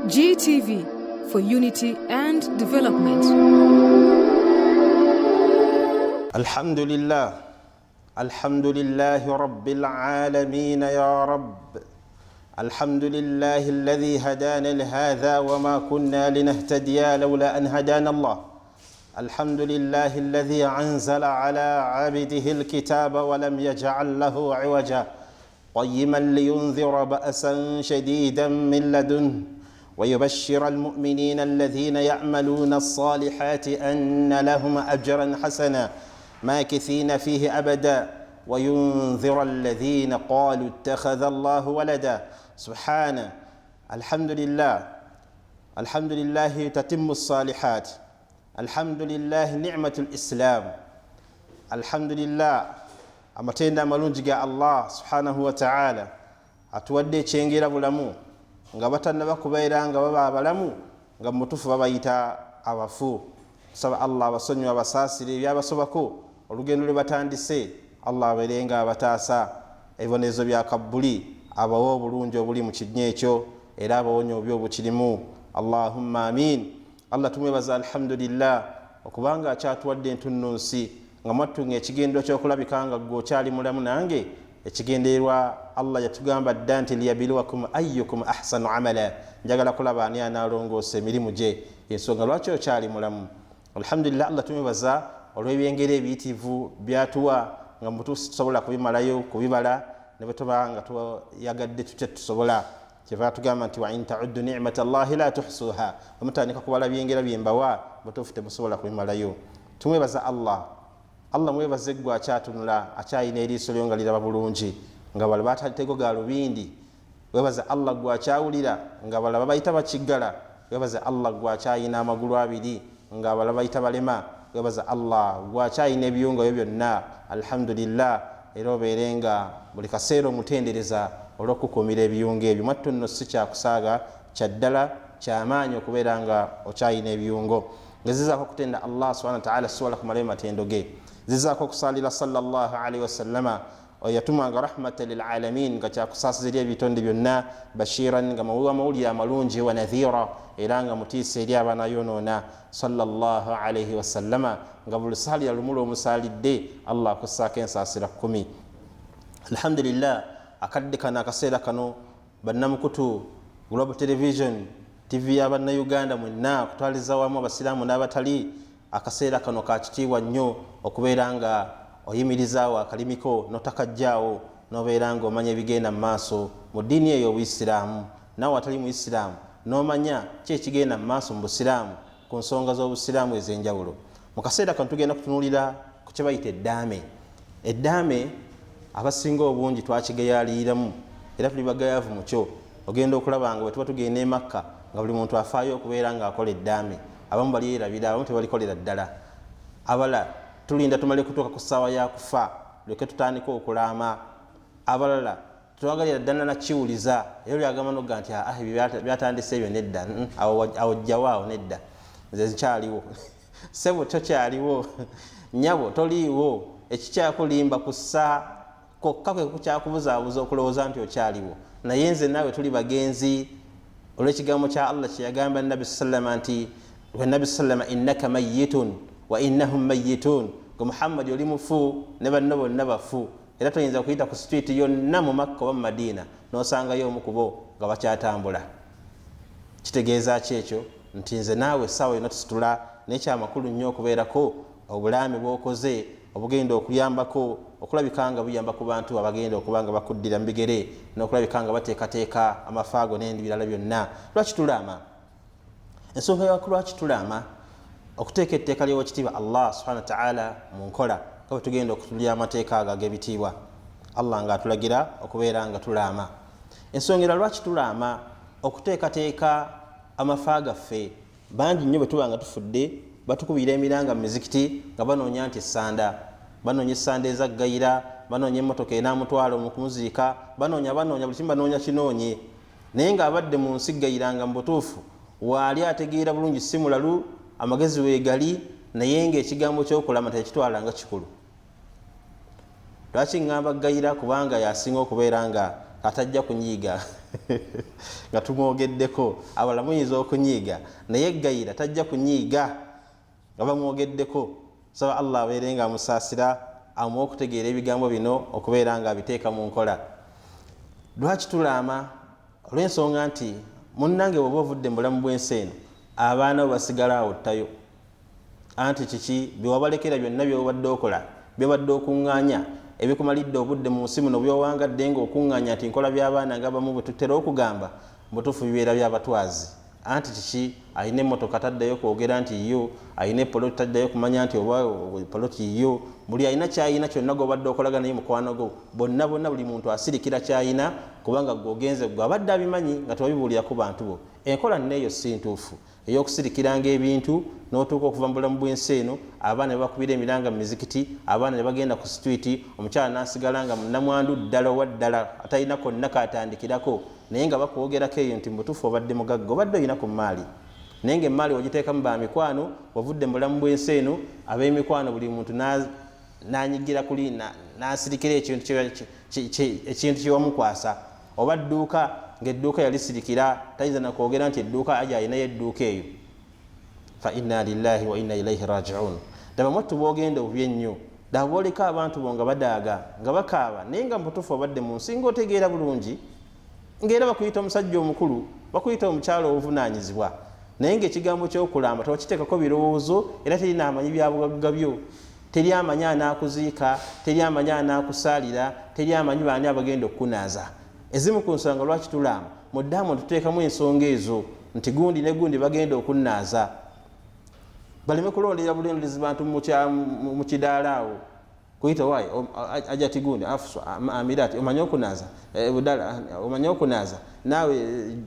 GTV for unity and development. الحمد لله رب العالمين يا رب. الحمد لله الذي هدانا لهذا وما كنا لنهتدي لولا أن هدانا الله. الحمد لله الذي أنزل على عبده الكتاب ولم يجعل له عوجا قيما لينذر بأسا شديدا من لدنه ويبشر المؤمنين الذين يعملون الصالحات أن لهم أجرا حسنا ماكثين فيه أبدا وينذر الذين قالوا اتخذ الله ولدا. سبحانه. الحمد لله تتم الصالحات. الحمد لله نعمة الإسلام. الحمد لله amatenda amalungi ga Allah subhanahu wa ta'ala atuwadde ekyengera bulamu nga batannaba kubeera nga baba abalamu nga mutufu babayita abafu. Tusaba Allah abasonyiwa abasaasire ebyabasobako olugendo lwe batandise. Allah abeerenga abataasa ebibonerezo bya kabbuli, abawa obulungi obuli mu kinnya ekyo era abawonya obubi obukirimu. Allahumma amin. Allah tumwebaza alhamdulillah okubanga akyatuwadde entunnunsi nga mwatunga ekigendero kyokulabika nga gwe okyali mulamu nange ekigendererwa Allah yatugamba dda nti liyabluwakum ayyukum ahsanu amala, njagala kulaba ani analongoosa emirimu gye, ensonga lwaki okyali mulamu. Alhamdulillah Allah tumwebaza olw'ebyengero ebiyitivu byatuwa nga mutuusi tusobola kubimalayo kubibala ne bwe tuba nga tuyagadde tutya tusobola. Kyeva tugamba nti wa in ta'uddu ni'mata Allahi la tuhsuha, omutandika kubala byengera byembawa mutuufu temusobola kubimalayo. Tumwebaza Allah mwebaze gwe akyatunula akyayina eriiso lyo nga liraba bulungi nga bala batalitego ga lubindi. Webaza Allah gwe akyawulira nga bala babayita bakiggala. Webaza Allah gwe akyayina amagulu abiri nga bala bayita balema. Webaza Allah gwe akyayina ebiyungo byo byonna. Alhamdulillah. Era obeerenga buli kaseera omutendereza olw'okukuumira ebiyungo ebyo. Mwattu nno si kyakusaaga, kyaddala kyamaanyi okubeera nga okyayina ebiyungo. Ngezizaako okutenda Allah subhanahu wa ta'ala sisobola kumalayo matendo ge. Zizaako okusalira sallallahu alaihi wasallama oyatumanga rahmatan lil alamin nga kyakusaasiza eri ebitonde byonna, bashiran nga mawuwa mawulire amalungi wa nadhira era nga mutiisa eri abanayonoona. Sallallahu alaihi wasallama nga buli salira lumula omusalidde Allah akussaako ensaasira 10. Alhamdulillah akadde kano akaseera kano bannamukutu Global Television TV y'abannayuganda mwenna kutwaliza wamu abasiraamu n'abatali, akaseera kano kakitiibwa nnyo okubeera nga oyimirizaawo akalimiko notakajjaawo nobeera nga omanya ebigenda mu maaso mu ddiini eyo obuyisiraamu. Naawe atali mu isiraamu n'omanya ki ekigenda mu maaso mu busiraamu ku nsonga z'obusiraamu ez'enjawulo. Mu kaseera kano tugenda kutunuulira ku kye bayita eddaame. Eddaame abasinga obungi twakigayaaliriramu era tuli bagayaavu mu kyo. Ogenda okulaba nga bwe tuba tugenda e Makka nga buli muntu afaayo okubeera ng'akola eddaame. Abamu balyerabira, abamu tebalikolera ddala. Abala tulinda tumale kutuuka ku ssaawa ya kufa lyoke tutandika okulaama. Abalala twagalira ddala nakiwuliza era lyagamba noga nti byatandise ebyo nedda. Awo jjawaawo nedda, nze nkyaliwo. Ssebo tokyaliwo, nnyabo toliiwo. Ekikyakulimba ku ssa kokka kwe kukyakubuzaabuza okulowooza nti okyaliwo. Naye nze naawe tuli bagenzi olw'ekigambo kya Allah kye yagamba Nabi sallama nti Nabi sallama innaka mayyitun wa innahum mayyitun, nga Muhammad oli mufu ne banno bonna bafu. Era toyinza kuyita ku street yonna mu Makka oba mu Madiina n'osangayo omu ku bo nga bakyatambula. Kitegeeza ki ekyo? Nti nze naawe essaawa yonna tusitula, naye kyamakulu nnyo okubeerako obulaami bw'okoze obugenda okuyambako okulabika nga buyamba ku bantu abagenda okuba nga bakuddira mu bigere n'okulabika nga bateekateeka amafaago n'endi birala byonna. Lwaki tulaama? Ensonga yaku lwaki tulaama okuteeka etteeka ly'owekitiibwa Allah subhanahu wa ta'ala mu nkola nga bwe tugenda okutulira amateeka ago ag'ebitiibwa. Allah ng'atulagira okubeera nga tulaama. Ensonga lwaki tulaama okuteekateeka amafaa gaffe. Bangi nnyo bwe tuba nga tufudde batukubira emiranga mu mizikiti nga banoonya nti essanda, banoonya essanda ezaggayira, banoonya emmotoka enamutwala mu kumuziika, banoonya buli kimu banoonya kinoonye. Naye ng'abadde mu nsi gayiranga mu butuufu waali ategeera bulungi si mulalu, amagezi weegali, naye ng'ekigambo ky'okulama tekitwala nga kikulu. Lwaki ngamba gayira? Kubanga yasinga okubeera nga atajja kunyiiga nga tumwogeddeko abala muyinza okunyiiga naye gayira tajja kunyiiga nga bamwogeddeko. Saba Allah abeere nga amusaasira amuwa okutegeera ebigambo bino okubeera nga abiteeka mu nkola. Lwaki tulaama? Olw'ensonga nti munnange bw'oba ovudde mu bulamu bw'ensi eno abaana bo basigala awo ttayo. Anti kiki byewabalekera byonna byobadde okola byobadde okuŋŋaanya ebikumalidde obudde mu nsi muno byowangadde nga okuŋŋaanya nti nkola by'abaana nga bamu bwe tutera okugamba mutuufu bibeera byabatwazi. Anti kiki alina emmotoka taddayo kwogera nti yo, alina epoloti taddayo kumanya nti oba poloti yo, buli alina kyayina kyonna gobadde okolaga naye mukwano gwo bonna buli muntu asirikira kyayina kubanga gwogenze gwe abadde abimanyi nga tewabibuulira ku bantu bo. Enkola nneeyo si ntuufu ey'okusirikiranga ebintu n'otuuka okuva mu bulamu bw'ensi eno abaana ne bakubira emiranga mu mizikiti, abaana ne bagenda ku sitwiti, omukyala n'asigala nga munnamwandu ddala owa ddala atalina konna kaatandikirako naye nga bakwogerako eyo nti mutuufu obadde mugagga obadde olina ku maali naye nga emaali ogiteekamu ba mikwano. Wavudde mu bulamu bw'ensi eno ab'emikwano buli muntu n'anyigira kuli n'asirikira ekintu kyewamukwasa oba dduuka ng'edduuka yalisirikira tayinza nakwogera nti edduuka aja alinayo edduuka eyo. Fa inna lillahi wa inna ilaihi raji'un. Daba mwattu boogenda obubi ennyo ddaba booleka abantu bo nga badaaga nga bakaaba naye nga mutuufu obadde mu nsi ng'otegeera bulungi ng'era bakuyita omusajja omukulu bakuyita omukyalo obuvunaanyizibwa naye ng'ekigambo ky'okulamba tewakiteekako birowoozo era teri n'amanyi bya bugagga byo, teri amanyi anaakuziika, teri amanyi anaakusaalira, teri amanyi baani abagenda okukunaaza. Ezimu ku nsonga lwaki tulaama mu ddaamu tuteekamu ensonga ezo nti gundi ne gundi bagenda okunnaaza baleme kulondera bulondezi bantu mu kidaala awo kuyita wayi ajati gundi amirati omanyi okunaaza budala omanyi okunaaza naawe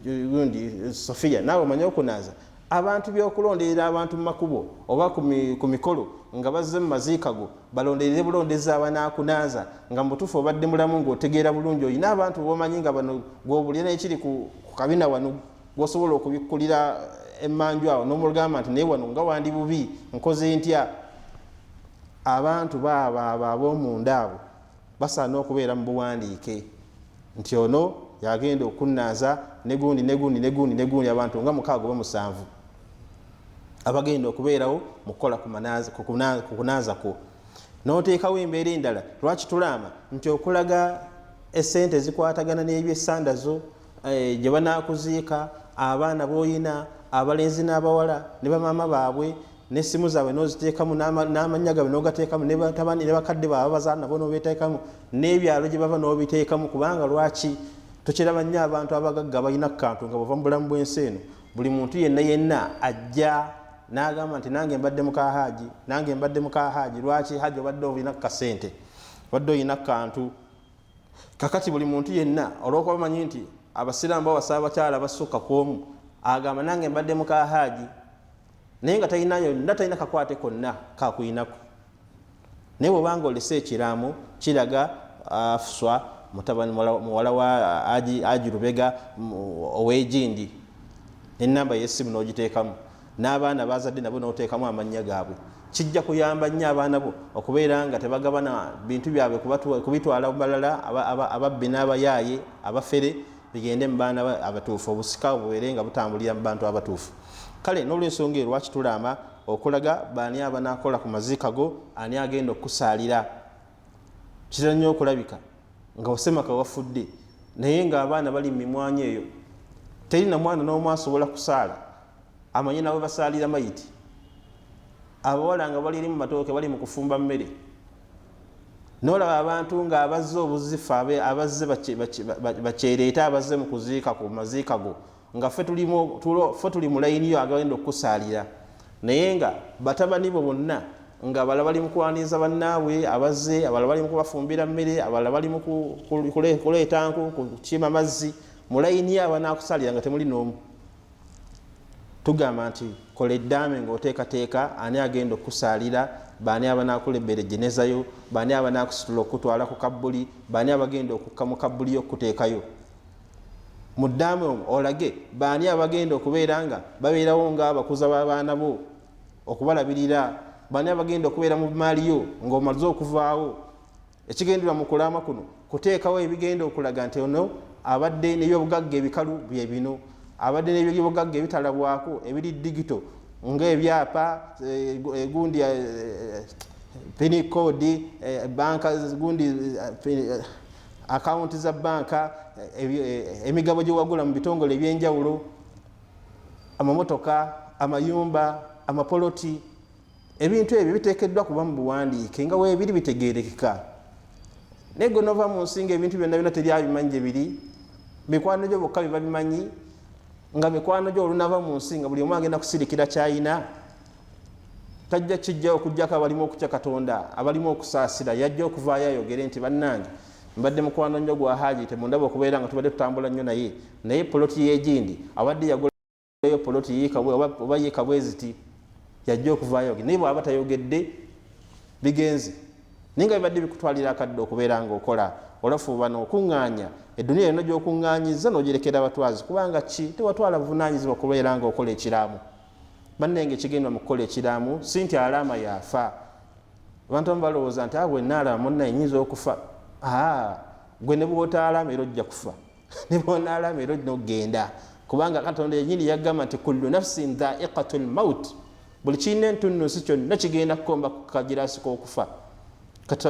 gundi Sofia naawe omanyi okunaaza. Abantu by'okulonderera abantu mu makubo oba ku mikolo nga bazze mu maziika go balonderere bulondezi abanaakunaaza nga mutuufu obadde mulamu ng'otegeera bulungi olina abantu b'omanyi nga bano gw'obulira n'ekiri ku kabina wano gw'osobola okubikkulira emmanju awo n'omugamba nti naye wano nga wandi bubi nkoze ntya. Abantu baabo ab'omunda abo basaana okubeera mu buwandiike nti ono yagenda okunnaaza negundi abantu nga 6 oba 7 abagenda okubeerawo mu kukola ku kunaazako. N'oteekawo embeera endala lwaki tulaama nti okulaga essente zikwatagana n'ebyessanda zo gye banaakuziika, abaana b'oyina abalenzi n'abawala ne bamaama baabwe n'essimu zaabwe n'oziteekamu n'amannya gaabwe n'ogateekamu ne batabani ne bakadde baabwe abazaana nabo n'obiteekamu n'ebyalo gye bava n'obiteekamu. Kubanga lwaki tukiraba nnyo abantu abagagga balina kantu nga bava mu bulamu bw'ensi eno buli muntu yenna ajja n'agamba nti nange mbadde muka haaji. Lwaki haaji obadde olina kasente obadde olina kantu. Kakati buli muntu yenna olw'okuba bamanyi nti abasiraamu bawasa abakyala basukka ku omu agamba nange mbadde muka haaji naye nga talina kakwate konna kakuyinako. Naye bw'obanga olese ekiraamu kiraga Afuswa mutabani muwala wa Haji Rubega ow'Egindi n'ennamba y'essimu n'ogiteekamu n'abaana bazadde nabo n'oteekamu amannya gaabwe. Kijja kuyamba nnyo abaana bo okubeera nga tebagabana bintu byabwe kubitwala balala ababbi n'abayaaye abafere bigende mu baana abatuufu obusika bubeere nga butambulira mu bantu abatuufu. Kale n'olw'ensonga eyo lwaki tulaama okulaga baani abanaakola ku maziika go ani agenda okusaalira. Kitera nnyo okulabika nga Osemaka wafudde naye ng'abaana bali mu mimwanyo eyo teri na mwana n'omu asobola kusaala amanyi nabo basaalira mayiti. Abawala nga bali mu matooke bali mu kufumba mmere n'olaba abantu ng'abazze obuzifu abazze bakyereeta abazze mu kuziika ku maziika go nga ffe tuli mu layini yo agenda okusaalira naye nga batabani bo bonna nga abalala bali mu kuwaniza bannaabwe abazze, abalala bali mu kubafumbira mmere, abalala bali mu kuleeta nku kukima mazzi mu layini yo abanaakusaalira nga temuli n'omu. Tugamba nti kola eddaame ng'oteekateeka ani agenda okusaalira, baani abanaakulembera ejenezayo, baani abanaakusitula okutwala ku kabbuli, baani abagenda okukka mu kabbuli y'okuteekayo. Mu ddaame omwo olage baani abagenda okubeera nga babeerawo ng'abakuza b'abaana bo okubalabirira, baani abagenda okubeera mu maali yo ng'omaze okuvaawo. Ekigendererwa mu kulaama kuno kuteekawo ebigenda okulaga nti ono abadde n'ebyobugagga ebikalu bye bino, abadde n'ebyobugagga ebitalabwako ebiri digito ng'ebyapa gundi pini code banka gundi akaunti za banka emigabo gye wagula mu bitongole ebyenjawulo, amamotoka, amayumba, amapoloti, ebintu ebyo biteekeddwa kuba mu buwandiike nga weebiri bitegeerekeka. naye gwe nova mu nsi ebintu byonna byonna teryabimanyi gye biri, mikwano gyo bokka biba bimanyi, nga mikwano gyo olunava mu nsi nga buli omu agenda kusirikira kyayina. Tajja kijja okujjako abalimu okutya Katonda, abalimu okusaasira, yajja okuvaayo ayogere nti bannange mbadde mukwano nnyo gwa Haaji, temundaba okubeera nga tubadde tutambula nnyo naye poloti y'egindi abadde yagulayo poloti yiikabwe oba yiikabwe ziti, yajja okuvaayo ayogere. Naye bw'aba tayogedde bigenze, naye nga bibadde bikutwalira akadde okubeera ng'okola, olafuuba n'okuŋŋaanya edduniya yonna gy'okuŋŋaanyiza n'ogirekera abatwazi, kubanga ki tewatwala buvunaanyizibwa kubeera ng'okola ekiraamu. Bannenge ekigendwa mu kukola ekiraamu si nti alaama yafa. Abantu abamu balowooza nti bwe naalama munnaye nnyinza okufa. Gwe ne bw'otaalaama era ojja kufa, ne bw'onaalaama era n'ogenda, kubanga Katonda yennyini yagamba nti kullu nafsin dha'iqatul maut, buli kirina entunnunsi kyonna kigenda kukomba ku kagiraasi k'okufa.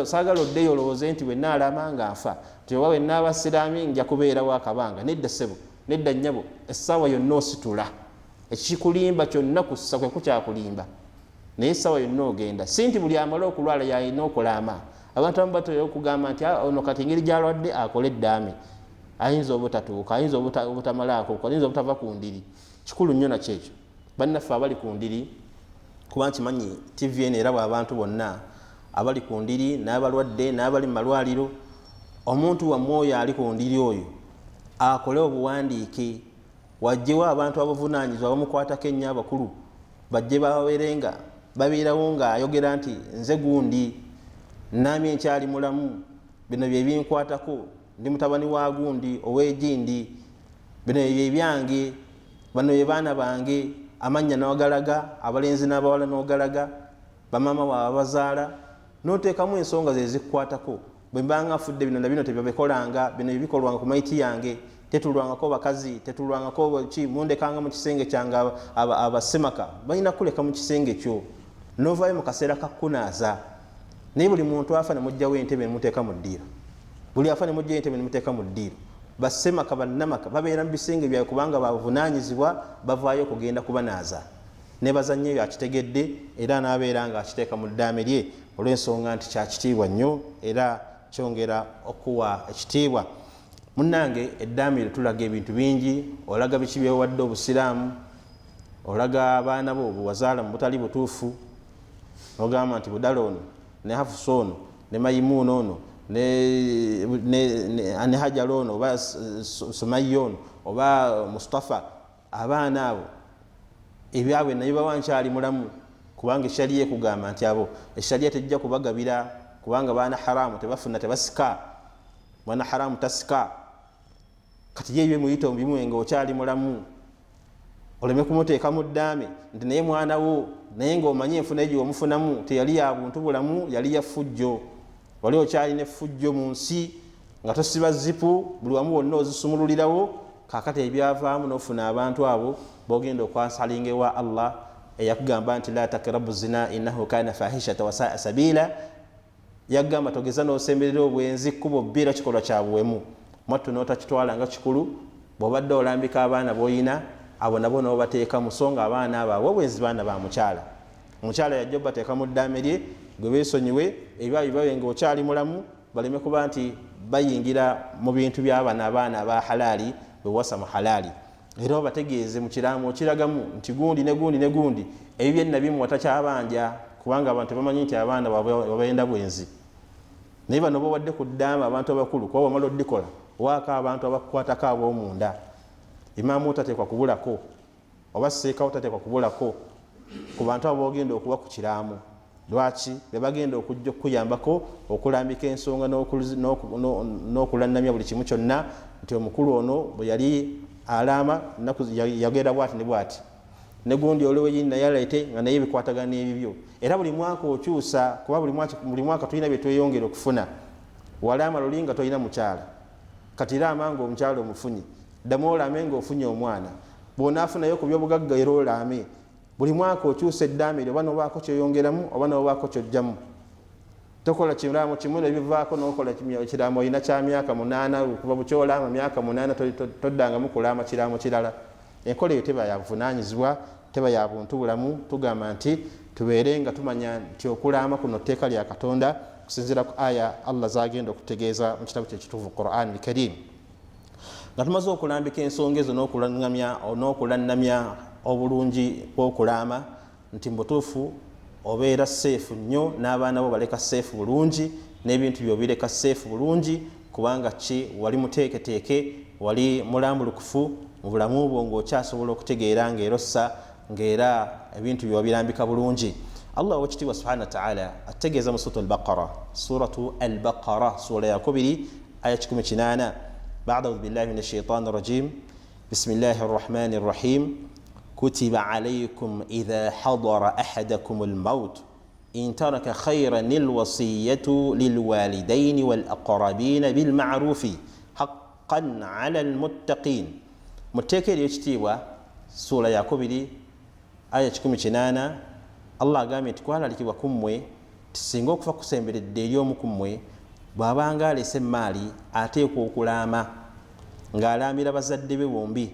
Saagala oddeyo olowooze nti bwe naalama nga nfa, nti oba bwe naaba siraami nja kubeerawo akabanga. Nedda ssebo, nedda nnyabo, essaawa yonna ositula, ekikulimba kyonna kussa kwe kukyakulimba, naye essaawa yonna ogenda. Si nti buli amala okulwala yalina okulaama. Abantu abamu batera okugamba nti ono kati engeri gy'alwadde akole eddaame, ayinza obutatuuka, ayinza obutamalaako, ayinza obutava ku ndiri. Kikulu nnyo nakyo ekyo. Bannaffe abali ku ndiri, kuba nkimanyi TVN eraba abantu bonna abali ku ndiri n'abalwadde n'abali mu malwaliro, omuntu wammwe oyo ali ku ndiri oyo akole obuwandiike, wajjewo abantu abavunaanyizibwa abamukwatako ennyo abakulu, bajje babeerenga babeerawo ng'ayogera nti nze gundi nami enkyali mulamu, bino bye binkwatako, ndi mutabani wa gundi ow'egindi, bino bye byange, bano bye baana bange, amannya n'ogalaga, abalenzi n'abawala n'ogalaga, bamaama waabwe abazaala, n'oteekamu ensonga ze zikukwatako. Bwe mbanga afudde bino na bino tebyabikolanga, bino bikolwanga ku maiti yange, tetulwangako bakazi, tetulwangako ki, mundekanga mu kisenge kyange abasemaka balina kuleka mu kisenge kyo, novaayo mu kaseera kakkunaaza. Naye buli muntu afa ne mujjawo entebe ne muteeka mu ddiiro, buli afa ne mujjawo entebe ne muteeka mu ddiiro. Basemaka bannamaka babeera mu bisenge byabwe kubanga babuvunaanyizibwa, bavaayo okugenda kubanaaza. Ne bazannyo ebyo akitegedde era n'abeera nga akiteeka mu ddaame lye olw'ensonga nti kyakitiibwa nnyo era kyongera okuwa ekitiibwa. Munnange eddaame lyo tulaga ebintu bingi, olaga biki byewadde obusiraamu, olaga abaana bo bwewazaala mu butali butuufu, n'ogamba nti Budala ono ne Hafusa ono ne Mayimuuna ono ne Hajara ono oba Sumayya ono oba Mustafa, abaana abo ebyabwe nabibawa nkyali mulamu, kubanga eshaliya ekugamba nti abo eshaliya tejja kubagabira, kubanga baana haramu tebafuna, tebasika, mwana haramu tasika. Kati ye bimuyita bimuwe nga okyali mulamu, oleme kumuteeka mu ddaame nti naye mwana wo, naye ng'omanyi enfuna egyo omufunamu teyali ya buntu bulamu, yali ya ffujjo. Wali okyali ne ffujjo mu nsi nga tosiba zipu, buli wamu wonna ozisumululirawo. Kaakati ebyavaamu n'ofuna abantu abo b'ogenda okwasalinga ewa Allah eyakugamba nti la takrabu zina innahu kana fahishata wa sa'a sabila. Yagamba togeza n'osemberera obwenzi, kkubo bbiira kikolwa kya buwemu. Mwattu n'otakitwala nga kikulu, bw'obadde olambika abaana b'oyina, abo nabo n'obateeka mu nsonga abaana abo obwenzi baana ba mukyala. Omukyala yajja obateeka mu ddaame lye, gwe beesonyiwe ebyayo bibawe ng'okyali mulamu, baleme kuba nti bayingira mu bintu by'abana abaana aba halaali bewasa mu halaali. Era obategeeze mu kiraamu okiragamu nti gundi ne gundi ne gundi ebyo byenna bimu watakyabanja, kubanga abantu bamanyi nti abaana babayenda bwenzi. Naye bano bowadde ku ddaama abantu abakulu, kuba wamala oddikola waako abantu abakukwatako ab'omunda. Imaamu otateekwa kubulako, oba seekawo tateekwa kubulako ku bantu abo bogenda okuba ku kiraamu. Lwaki? Be bagenda okujja okuyambako okulambika ensonga n'okulannamya buli kimu kyonna, nti omukulu ono bwe yali alaama yagenda bwati ne bwati, ne gundi oliwo yini naye aleete nga naye bikwatagana n'ebibyo. Era buli mwaka okyusa, kuba buli mwaka tulina bye tweyongera okufuna. Walaama luli nga tolina mukyala, kati laama ng'omukyalo omufunye, ddamu olaame ng'ofunye omwana. Bw'onaafunayo ku byobugagga era olaame. Buli mwaka okyusa eddaame eryo, oba n'obaako kyoyongeramu oba n'obaako kyojjamu. Tokola kiraamo kimu nebivaako n'okola kiraamo olina kya myaka 8, okuva bukyolaama myaka 8 toddangamu kulaama kiraamo kirala. Enkola eyo teba ya buvunaanyizibwa, teba ya buntu bulamu. Tugamba nti tubeere nga tumanya nti okulaama kuno tteeka lya Katonda kusinziira ku aya Allah zagenda okutegeeza mu kitabu kyekituufu Qur'an al-Karim. Nga tumaze okulambika ensonga ezo n'okulannamya obulungi bw'okulaama nti mbutuufu obeera seefu nnyo n'abaana bo baleka seefu bulungi n'ebintu by'obireka seefu bulungi, kubanga wali muteeketeeke, wali mulambulukufu mu bulamu bwo ng'okyasobola okutegeera ng'erossa ng'era ebintu by'obirambika bulungi. Allah wekitiibwa subhanahu wa ta'ala ategeeza mu suratu al-Baqara sura ya 2 aya 18 ba'da a'udhu billahi minash shaitani rajim bismillahir rahmanir rahim kutiba alaykum idha hadara ahadakum al-maut in taraka khayran al-wasiyatu lilwalidayn wal-aqrabin bil ma'rufi haqqan 'ala al-muttaqin. Muteekeri ekitiibwa sura ya 2 aya 18 Allah agambye nti kwalalikibwa kummwe tisinga okufa kusemberedde eri omu kummwe bw'abanga alese emmaali ateekwa okulaama ng'alaamira bazadde be bombi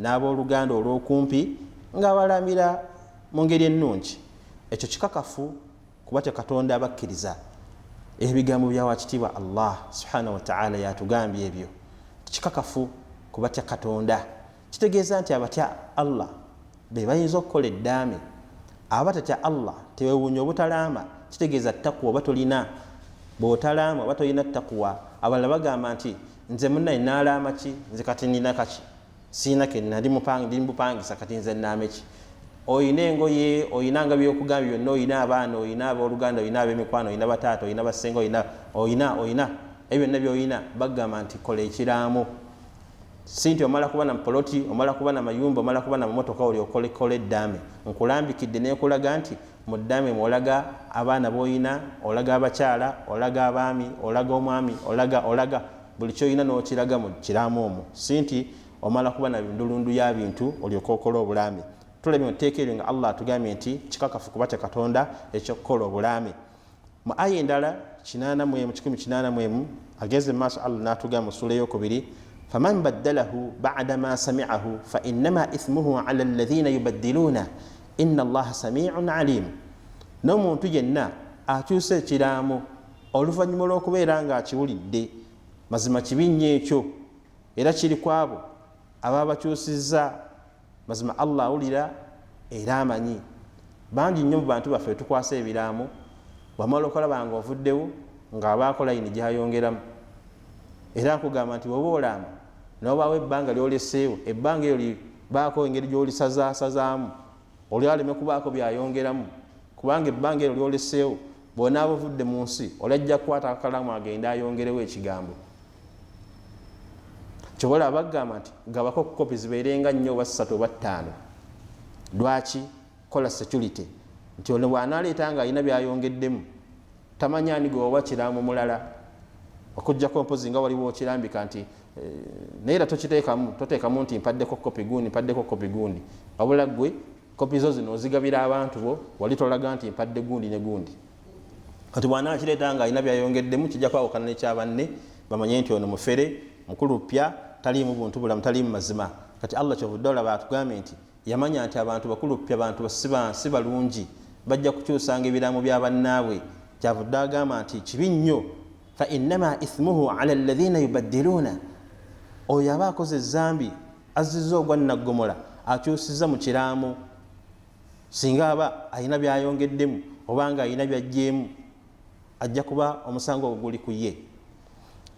n'abooluganda olw'okumpi ng'abalaamira mu ngeri ennungi. Ekyo kikakafu kuba Katonda abakkiriza. Ebigambo bya wakitiibwa Allah subhanahu wa ta'ala yatugambye ebyo kikakafu kuba Katonda. Kitegeeza nti abatya Allah be bayinza okukola eddaame. Abatatya Allah tewewuunya obutalaama. Kitegeeza ttakuwa oba tolina. Bw'otalaama oba tolina ttakuwa. Abalala bagamba nti nze munnaye naalaama ki, nze kati nina kaki, siina ke nali mupangisa kati nze nnaame ki. Oyina engoye, oyinanga byokugamba byonna, oyina abaana, oyina abooluganda, oyina ab'emikwano, oyina bataata, oyina basenga, oyina ebyo byonna by'oyina. Bagamba nti kola ekiraamo. Si nti omala kuba na poloti, omala kuba na mayumba, omala kuba na mamotoka oli okola eddaame. Nkulambikidde n'ekulaga nti mu ddaame mwolaga abaana b'oyina, olaga abakyala, olaga abaami, olaga omwami, olaga buli kyoyina n'okiraga mu kiraamu omwo. Si nti omala kuba na ndulundu ya bintu olyoka okola obulaame. Tulabye mu tteeka eryo nga Allah atugambye nti kikakafu kuba Katonda ekyokukola obulaame. Mu aya endala 180 ageze mu maaso Allah n'atugamba mu sura ey'okubiri فمن بدله بعدما سمعه فإنما إثمه على الذين يبدلونه إن الله سميع عليم. n'omuntu yenna akyusa ekiraamo oluvannyuma lw'okubeera ng'akiwulidde, mazima kibi nnyo ekyo era kiri ku abo ababa bakyusizza. Mazima Allah awulira era amanyi. Bangi nnyo mu bantu baffe tukwasa ebiraamo, wamala okulaba nga ovuddewo ng'abaako layini gyayongeramu. Era nkugamba nti bw'oba olaama n'obaawo ebbanga lyoleseewo, ebbanga eryo libaako engeri gy'olisazaamu, olyaleme kubaako byayongeramu, kubanga ebbanga eryo lyoleseewo bw'onaaba ovudde mu nsi olajja kukwata akalamu agende ayongerewo ekigambo. Kyobola bagamba nti gabako kopi zibeerenga nnyo oba 3 oba 5. Lwaki? Kola security nti ono bw'anaaleeta nga alina byayongeddemu tamanya ani gwe oba kiraamu mulala, okujjako mpozi nga waliwo okirambika nti naye era toteekamu nti mpaddeko kopi gundi, wabula ggwe kopi zo zino ozigabira abantu bo, wali tolaga nti mpadde gundi ne gundi. Kati bw'anaakireeta nga alina byayongeddemu kijja kwawukana n'ekyabanne, bamanye nti ono mufere mukulupya, taliimu buntu bulamu, taliimu mazima. Kati Allah kyovudde olaba atugambye nti yamanya nti abantu bakulupya, abantu si balungi, bajja kukyusanga ebiraamo bya bannaabwe. Kyavudde agamba nti kibi nnyo فإنما إثمه على الذين يبدلون. Oyo aba akoze ezambi azizza ogwa naggomola akyusizza mu kiraamu, singa aba alina byayongeddemu obanga alina byajjeemu ajja kuba omusango ogwo guli ku ye.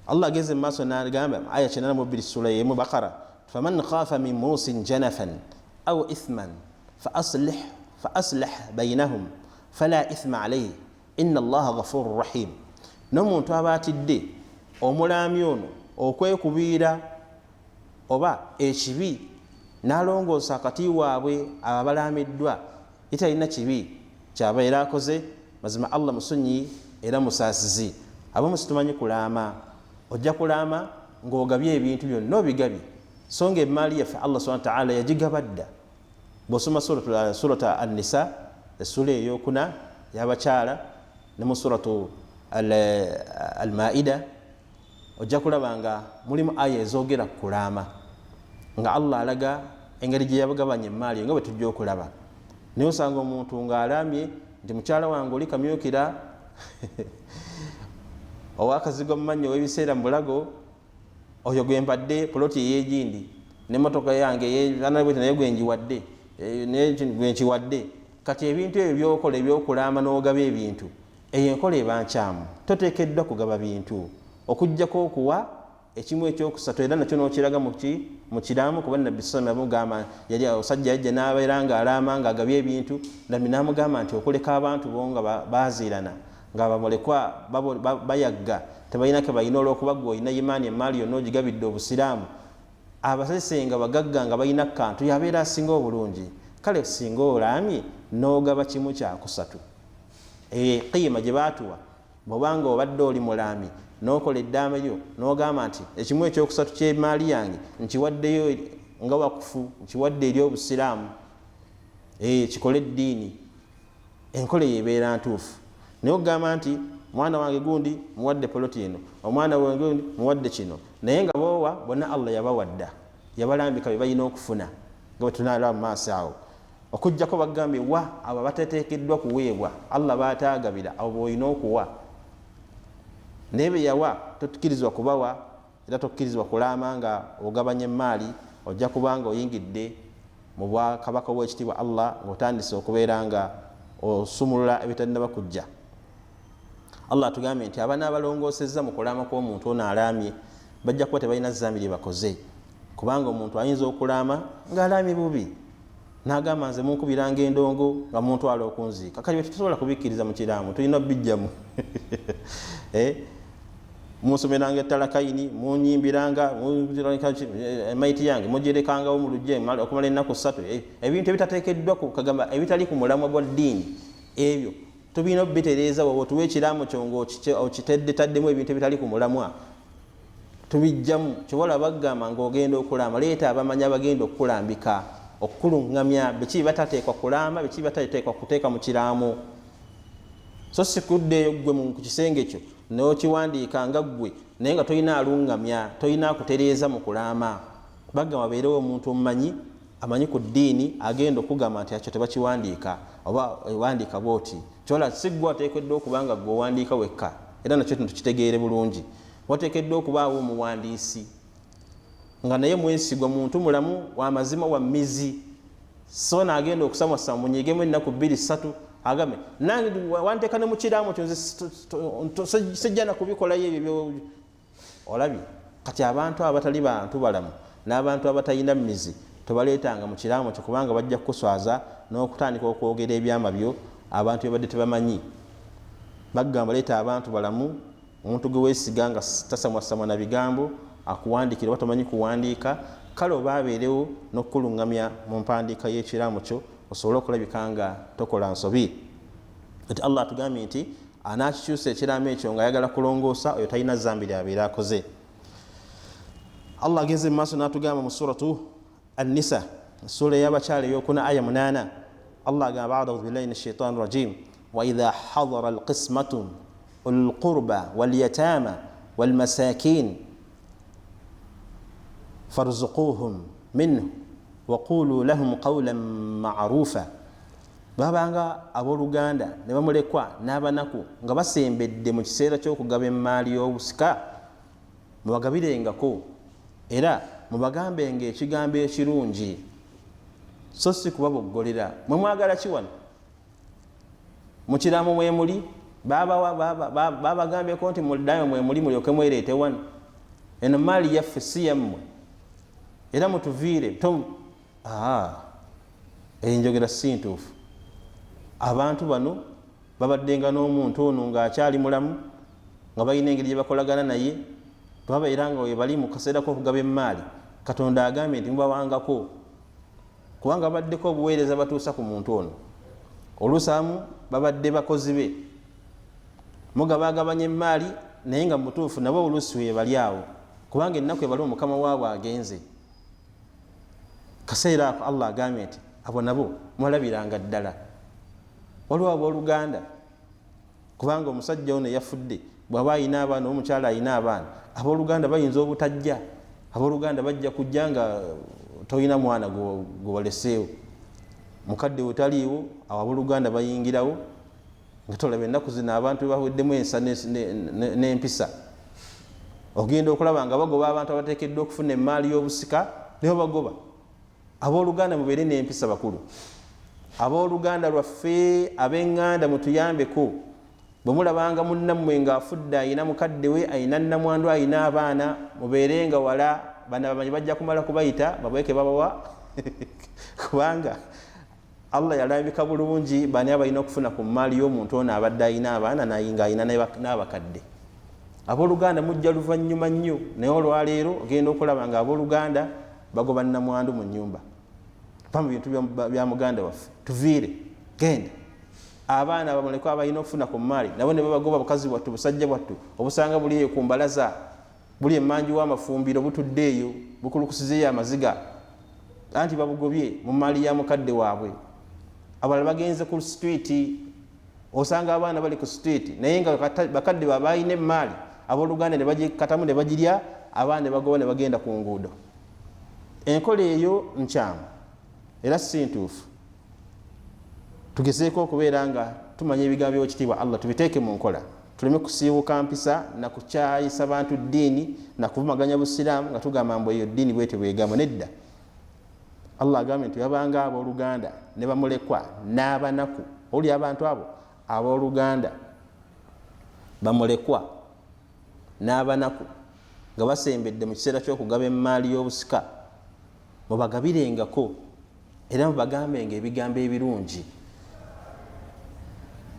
Allah ageze mu maaso n'agamba aya 92 sura y'emu Baqara, faman khafa min musin janafan aw ithman fa aslih bainahum fala ithma alayhi inna Allaha ghafurur rahim. N'omuntu aba atidde omulaami ono okwekubiira oba ekibi n'alongoosa akati waabwe abalaamiddwa etalina kibi kyabeera akoze, mazima Allah musonyi era musaasizi. Abamu situmanyi kulaama, ojja kulaama ng'ogabye ebintu byonna obigabye so nga emaali yaffe Allah subhanahu wa ta'ala yagigaba dda. Bw'osoma surata an-nisa essula eyokuna y'abakyala ne mu suratu al-maida ojja kulaba nga mulimu aya ezoogera ku kulaama nga Allah alaga engeri gye yabagabanya emaali nga bwe tujja okulaba. Naye osanga omuntu ng'alaamye nti mukyala wange oli kamyukira owakazigo mumanyi ow'ebiseera mu bulago oyo gwe mpadde poloti ey'egindi n'emmotoka yange ey'anabwete naye gwe njiwadde gwe nkiwadde. Kati ebintu ebyo byokola ebyokulaama n'ogaba ebintu eyo enkola eba nkyamu. Toteekeddwa kugaba bintu okuggyako okuwa ekimu ekyokusatu era nakyo n'okiraga mu kiraamu kuba Nabbi sallallahu alaihi wasallam yali osajja yajja n'abeera ng'alaama ng'agabye ebintu Nabbi n'amugamba nti okuleka abantu bo nga baaziirana nga bamulekwa bayagga tebalina ke balina olw'okuba gwe olina imaani emaali yonna ogigabidde obusiraamu abasese nga bagagga nga balina kantu yabeera asinga obulungi. Kale singa olaamye n'ogaba kimu kyakusatu qiyima gye baatuwa bw'obanga obadde oli mulaami n'okola eddaama lyo n'ogamba nti ekimu ekyokusatu ky'emaali yange nkiwaddeyo nga wakufu nkiwadde eri obusiraamu kikole eddiini, enkola yeebeera ntuufu. Naye ogamba nti mwana wange gundi muwadde poloti eno omwana wange gundi muwadde kino naye nga boowa bonna Allah yabawadda yabalambika bye balina okufuna nga bwe tunaalaba mu maaso awo okuggyako bagambye wa abo bateteekeddwa kuweebwa Allah baataagabira abo b'olina okuwa. Naye be yawa totukirizibwa kubawa era tokkirizibwa kulaama nga ogabanya emaali ojja kubanga oyingidde mu bwakabaka bw'ekitiibwa Allah ng'otandise okubeera nga osumulula ebitannaba kujja. Allah atugambye nti abaana abalongoosezza mu kulaama kw'omuntu ono alaamye bajja kuba tebalina zambi lye bakoze kubanga omuntu ayinza okulaama ng'alaamye bubi n'agamba nze munkubiranga endongo nga muntwala okunziika. Kati bwe tusobola kubikkiriza mu kiraamu tulina bijjamu munsomeranga ettalakaini munyimbiranga emaiti yange mugirekangawo mu lugye okumala ennaku 3 ebintu ebitateekeddwa kagamba ebitali ku mulamwa gwa ddiini ebyo tubina obitereeza bwe tuwe ekiraamu kyo ng'okiteddetaddemu ebintu ebitali ku mulamwa tubijjamu kibola bagamba ng'ogenda okulaama leeta abamanyi abagenda okukulambika okukuluŋŋamya biki batateekwa kulaama biki batateekwa kuteeka mu kiraamu. So sikuddeeyo ggwe ku kisenge kyo n'okiwandiika nga ggwe naye nga tolina aluŋŋamya tolina kutereeza mu kulaama. Bagamba beerewo omuntu omumanyi amanyi ku ddiini agenda okugamba nti akyo tebakiwandiika oba ewandiika bwoti kyola siggwe ateekeddwa okuba nga gwe owandiika wekka era nakyo tukitegeere bulungi. Wateekeddwa okubaawo omuwandiisi nga naye mwesigwa muntu mulamu w'amazima wa mizi so naagenda okusamwasa munyigemu ennaku 2-3 agambe nange wanteeka ne mu kiraamu kyo nze sijja na kubikolayo ebyo olabye. Kati abantu abatali bantu balamu n'abantu abatalina mizi tobaleetanga mu kiraamu kyo kubanga bajja kukuswaza n'okutandika okwogera ebyama byo abantu byebadde tebamanyi. Bagamba leeta abantu balamu omuntu gwe weesiga nga tasamwasamwa na bigambo akuwandikira oba tomanyi kuwandiika kale oba abeerewo n'okukuluŋŋamya mu mpandiika y'ekiraamu kyo osobole okulabika nga tokola nsobi. Ati Allah atugambye nti anaakikyusa ekiraamu ekyo ng'ayagala kulongoosa oyo talina zambi lyabeera akoze. Allah agenze mu maaso n'atugamba mu suratu an-nisa sura y'abakyala ey'okuna aya 8 Allah agamba a'udhu billahi minash shaitani rajim wa idha hadara al-qismatu ulul qurba wal yatama wal masakin farzuquhum minhu wa qulu lahum qawlan ma'rufa. Babanga abooluganda ne bamulekwa n'abanaku nga basembedde mu kiseera ky'okugaba emaali y'obusika mubagabirengako era mubagambenga ekigambo ekirungi so si kubaboggolera. Mwe mwagala ki wano mu kiraamu mwe muli babagambyeko nti muliddayo mwe muli mulyoke mwereete wano eno maali yaffe si yammwe era mutuviire enjogera si ntuufu. Abantu bano babaddenga n'omuntu ono ng'akyali mulamu nga balina engeri gye bakolagana naye babeera nga we bali mu kaseera k'okugaba emaali Katonda agambye nti mubawangako kubanga babaddeko obuweereza batuusa ku muntu ono. Oluusamu babadde bakozi be mugabagabanya emaali naye nga mutuufu nabo oluusi we bali awo kubanga ennaku ebali omukama waabwe agenze. Kaseera ako Allah agambye nti abo nabo mulabiranga ddala. Waliwo abooluganda, kubanga omusajja ono yafudde, bw'aba ayina abaana omukyala ayina abaana, abooluganda bayinza obutajja. Abooluganda bajja kujja nga toyina mwana gwe waleseewo, mukadde we taliiwo, awo abooluganda bayingirawo nga tolaba ennaku zino abantu baweddemu ensa n'empisa. Ogenda okulaba nga bagoba abantu abateekeddwa okufuna emmaali y'obusika nibo bagoba. Abooluganda mubeere n'empisa bakulu. Abooluganda lwaffe ab'eŋŋanda mutuyambeko. Bwe mulabanga munnammwe ng'afudde ayina mukadde we, ayina nnamwandu, ayina abaana, mubeerenga wala. Bano abamanyi bajja kumala kubayita babweke babawa kubanga Allah yalabika bulungi bani abalina okufuna ku mmaali y'omuntu ono abadde ayina abaana ng'ayina n'abakadde. Abooluganda mujja luvannyuma nnyo, naye olwaleero ogenda okulaba nga abooluganda bagoba nnamwandu mu nnyumba. Pamu bintu bya muganda waffe tuviire genda. Abaana bamulekwa abalina okufuna ku mmaali nabo ne babagoba bukazi bwattu, busajja bwattu, obusanga buli eyo ku mbalaza, buli emmanji w'amafumbiro butudde eyo bukulukusizeeyo amaziga, anti babugobye mu mmaali ya mukadde waabwe. Abalala bagenze ku streeti, osanga abaana bali ku streeti naye nga bakadde baba ayina emmaali, abooluganda ne bagikatamu ne bagirya, abaana ne bagoba ne bagenda ku nguudo. Enkola eyo nkyamu era si ntuufu. Tugezeeko okubeera nga tumanya ebigambo by'ekitiibwa Allah tubiteeke mu nkola, tuleme kusiiwuka mpisa na kukyayisa bantu ddiini na kuvumaganya busiraamu nga tugamba mbu eyo ddiini bwete bwegamba. Nedda. Allah agambye nti yabanga abooluganda ne bamulekwa n'abanaku. Oli abantu abo abooluganda bamulekwa n'abanaku nga basembedde mu kiseera ky'okugaba emmaali y'obusika, mubagabirengako era mubagambenga ebigambo ebirungi.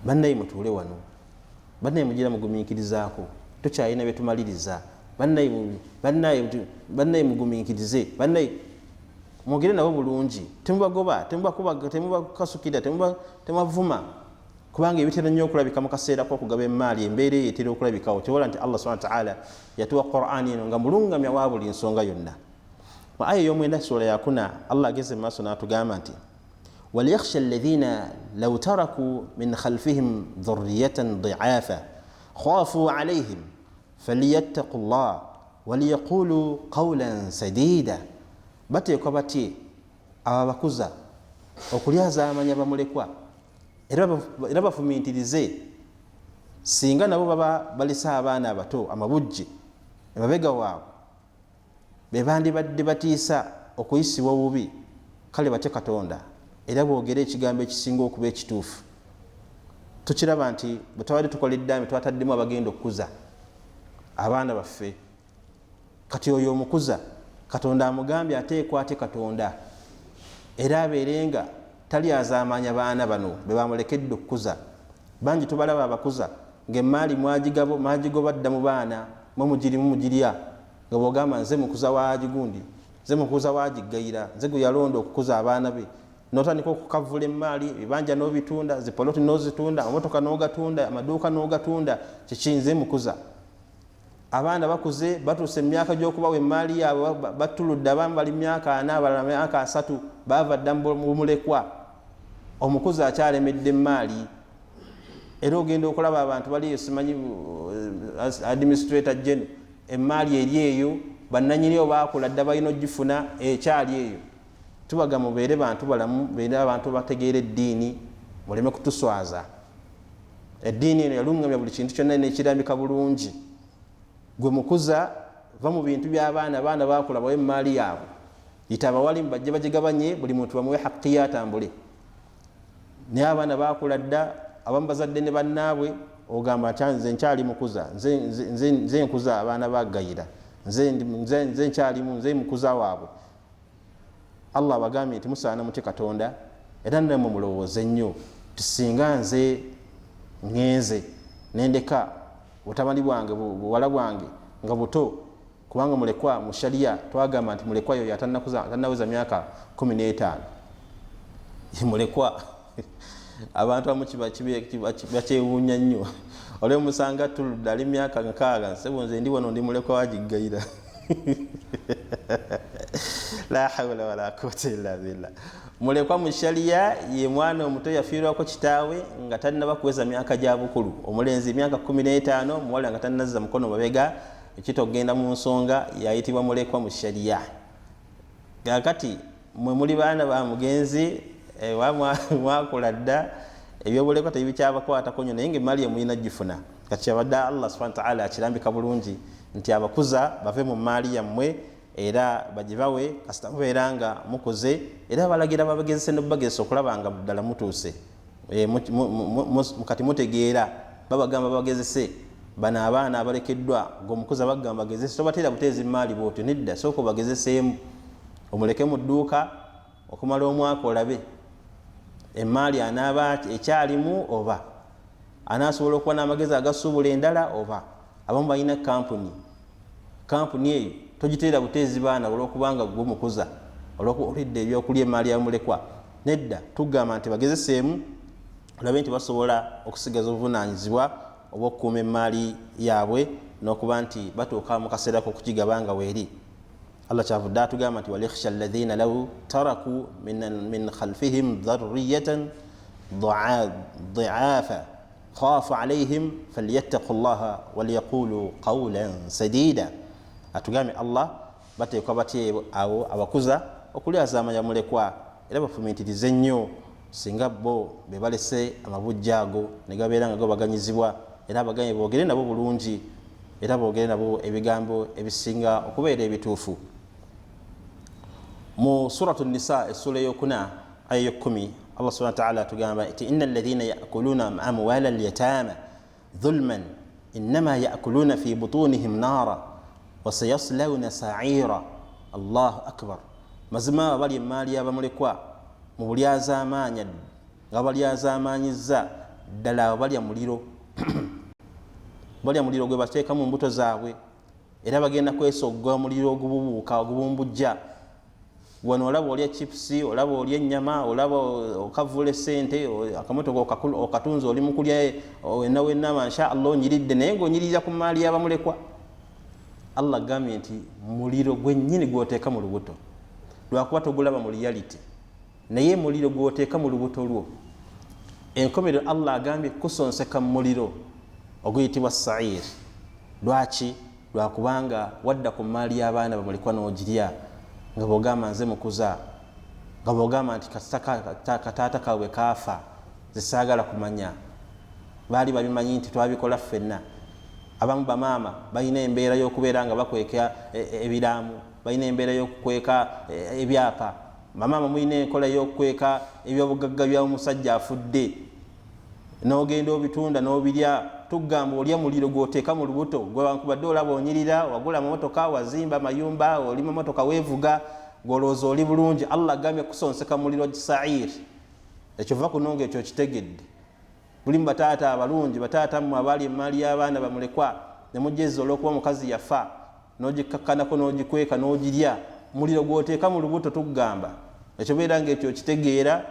Bannaye mutuule wano, bannaye mugira mugumiikirizaako, tokyalina bye tumaliriza. Bannaye mugumiikirize, bannaye mwogere nabo bulungi, temubagoba, temubakasukira, temubavuma, kubanga ebitera nnyo okulabika mu kaseera k'okugaba emmaali, embeera eyo etera okulabikawo. Tewala nti Allah subhanahu wa ta'ala yatuwa Qur'ani eno nga mulungamya wa buli nsonga yonna. Mu aya ey'omwenda sura ya 4 Allah ageze mu maaso n'atugamba nti وليخشى الذين لو تركوا من خلفهم ذرية ضعافا خافوا عليهم فليتقوا الله وليقولوا قولا سديدا. Bateekwa batye ababakuza okulyaza amanya bamulekwa era bafumiitirize, singa nabo baba balisa abaana abato amabujje emabega waabwe be bandibadde batiisa okuyisibwa obubi, kale batye Katonda era boogere ekigambo ekisinga okuba ekituufu. Tukiraba nti bwe twabadde tukola eddaame twataddemu abagenda okukuza abaana baffe. Kati oyo omukuza Katonda amugambye ateekwa ate Katonda era abeerenga talyazaamanya baana bano be bamulekedde okukuza. Bangi tubalaba abakuza ng'emmaali mwagigoba dda mu baana mugirya nga bw'ogamba nze mukuza waagigundi, nze mukuza waagigayira, nze gwe yalonda okukuza abaana be. N'otandika okukavula emmaali, ebibanja n'obitunda, zipoloti n'ozitunda, amamotoka n'ogatunda, amaduuka n'ogatunda, kikinze mukuza. Abaana bakuze batuuse emyaka gy'okubawa emmaali yaabwe batuludde, abamu bali myaka 4, abalala myaka 3, baava dda mu mulekwa. Omukuze akyalemedde emmaali era ogenda okulaba abantu baliyo, simanyi administrator general, emmaali eri eyo, bannanyiniyo baakula dda balina ogifuna ekyali eyo. Tubaga mubeere bantu balamu, beere abantu bategeera eddiini, muleme kutuswaza. Eddiini eno yalungamya buli kintu kyonna n'ekirambika bulungi. Gwe mukuza va mu bintu by'abaana, abaana baakula bawe emmaali yaabwe, yita abawalimu bajje bagigabanye, buli muntu bamuwe haqqi atambule. Naye abaana baakula dda, abamu bazadde ne bannaabwe, ogamba nze nkyali mukuza, nze nkuza abaana bagayira, nze nkyalimu, nze mukuza waabwe. Allah bagambye nti musaana mutye Katonda era nammwe mulowooze nnyo, tusinga nze ngenze nendeka butamali bwange buwala bwange nga buto, kubanga mulekwa mu sharia twagamba nti mulekwa yo atannaweza myaka 15. Mulekwa abantu abamu bakyewuunya nnyo. Olwo musanga tuludde ali myaka 6, nsebo nze ndi wano ndi mulekwa wagigayira. la hawla wala quwwata illa billah. Mulekwa mu sharia ye mwana omuto yafiirwako kitaawe nga tannaba kuweza myaka gya bukulu, omulenzi myaka 15, muwala nga tannazza mukono mabega, ekitogenda mu nsonga yayitibwa mulekwa mu sharia. Kakati mwe muli baana ba mugenzi mwakola dda ebyobulekwa tebikyabakwatako nnyo, naye ng'emmaali ye mulina gifuna. Kati kyabadde Allah subhanahu wa ta'ala akirambika bulungi nti abakuza bave mu maali yammwe era bagibawe kasita mubeera nga mukuze, era balagira babagezese n'obagezesa okulaba nga ddala mutuuse. Kati mutegeera babagamba babagezese bano abaana abalekeddwa ng'omukuza bagamba bagezese, tobateera buteezi maali bwotyo, nedda sooka obagezeseemu, omuleke mu dduuka okumala omwaka olabe emmaali anaaba ekyalimu oba anaasobola okuba n'amagezi agasuubula endala oba abamu balina kampuni eyo togiteera buteezi baana olw'okubanga gwe mukuza olidde ebyokulya emmaali ya mulekwa, nedda tugamba nti bagezeseemu olabe nti basobola okusigaza obuvunaanyizibwa obw'okukuuma emmaali yaabwe n'okuba nti batuuka mu kaseera k'okukigabanga weeri. Allah kyavudde atugamba nti walikhsha alladhina law taraku min khalfihim dhurriyatan dhi'afa khafu alayhim falyattaqu llaha walyaqulu qawlan sadida. Atugambye Allah bateekwa batye abo abakuza okulyazaama ya mulekwa era bafumiitirize nnyo singa bo be balese amabujja ago ne gabeera nga gabaganyizibwa, era abaganye boogere nabo bulungi era boogere nabo ebigambo ebisinga okubeera ebituufu. Mu suratu Nisa essula ey'okuna aya 10 Allah subhanahu wa ta'ala atugamba nti innal ladhina ya'kuluna amwala al-yatama dhulman innama ya'kuluna fi butunihim nara wa sayaslawna sa'ira. Allahu akbar. Mazima abali emmaali y'abamulekwa mu bulyazaamaanya nga balyazaamaanyizza ddala abalya muliro balya muliro gwe bateeka mu mbuto zaabwe, era bagenda kwesogga muliro ogububuuka ogubumbujja. Wano olaba olya chipusi, olaba olya ennyama, olaba okavula essente, akamotoka okatunza oli mukulya wenna masha Allah onyiridde, naye ng'onyirira ku maali y'abamulekwa. Allah agambye nti muliro gwennyini gw'oteeka mu lubuto lwakuba togulaba mu reality, naye muliro gw'oteeka mu lubuto lwo enkomerero Allah agambye kusonseka mu muliro oguyitibwa sa'ir. Lwaki? Lwakubanga wadda ku maali y'abaana bamulekwa n'ogirya nga bw'ogamba nze mukuza, nga bw'ogamba nti kataata kaabwe kaafa zisaagala kumanya, baali babimanyi nti twabikola ffenna. Abamu bamaama balina embeera y'okubeera nga bakweka ebiraamu, balina embeera y'okukweka ebyapa. Bamaama mulina enkola y'okukweka ebyobugagga by'omusajja afudde, n'ogenda obitunda n'obirya. Tugamba olya muliro gw'oteeka mu lubuto, gwe wankubadde olaba onyirira, wagula amamotoka, wazimba mayumba, oli mamotoka weevuga, gw'olowooza oli bulungi. Allah agambye kusonseka muliro sa'ir. Ekyova kuno ng'ekyo kitegedde. Mulimu bataata abalungi, bataata mmwe abaali emmaali y'abaana bamulekwa ne mujjeza olw'okuba mukazi yafa n'ogikakkanako n'ogikweka n'ogirya. Muliro gw'oteeka mu lubuto tugamba ekyo beera ng'ekyo kitegeera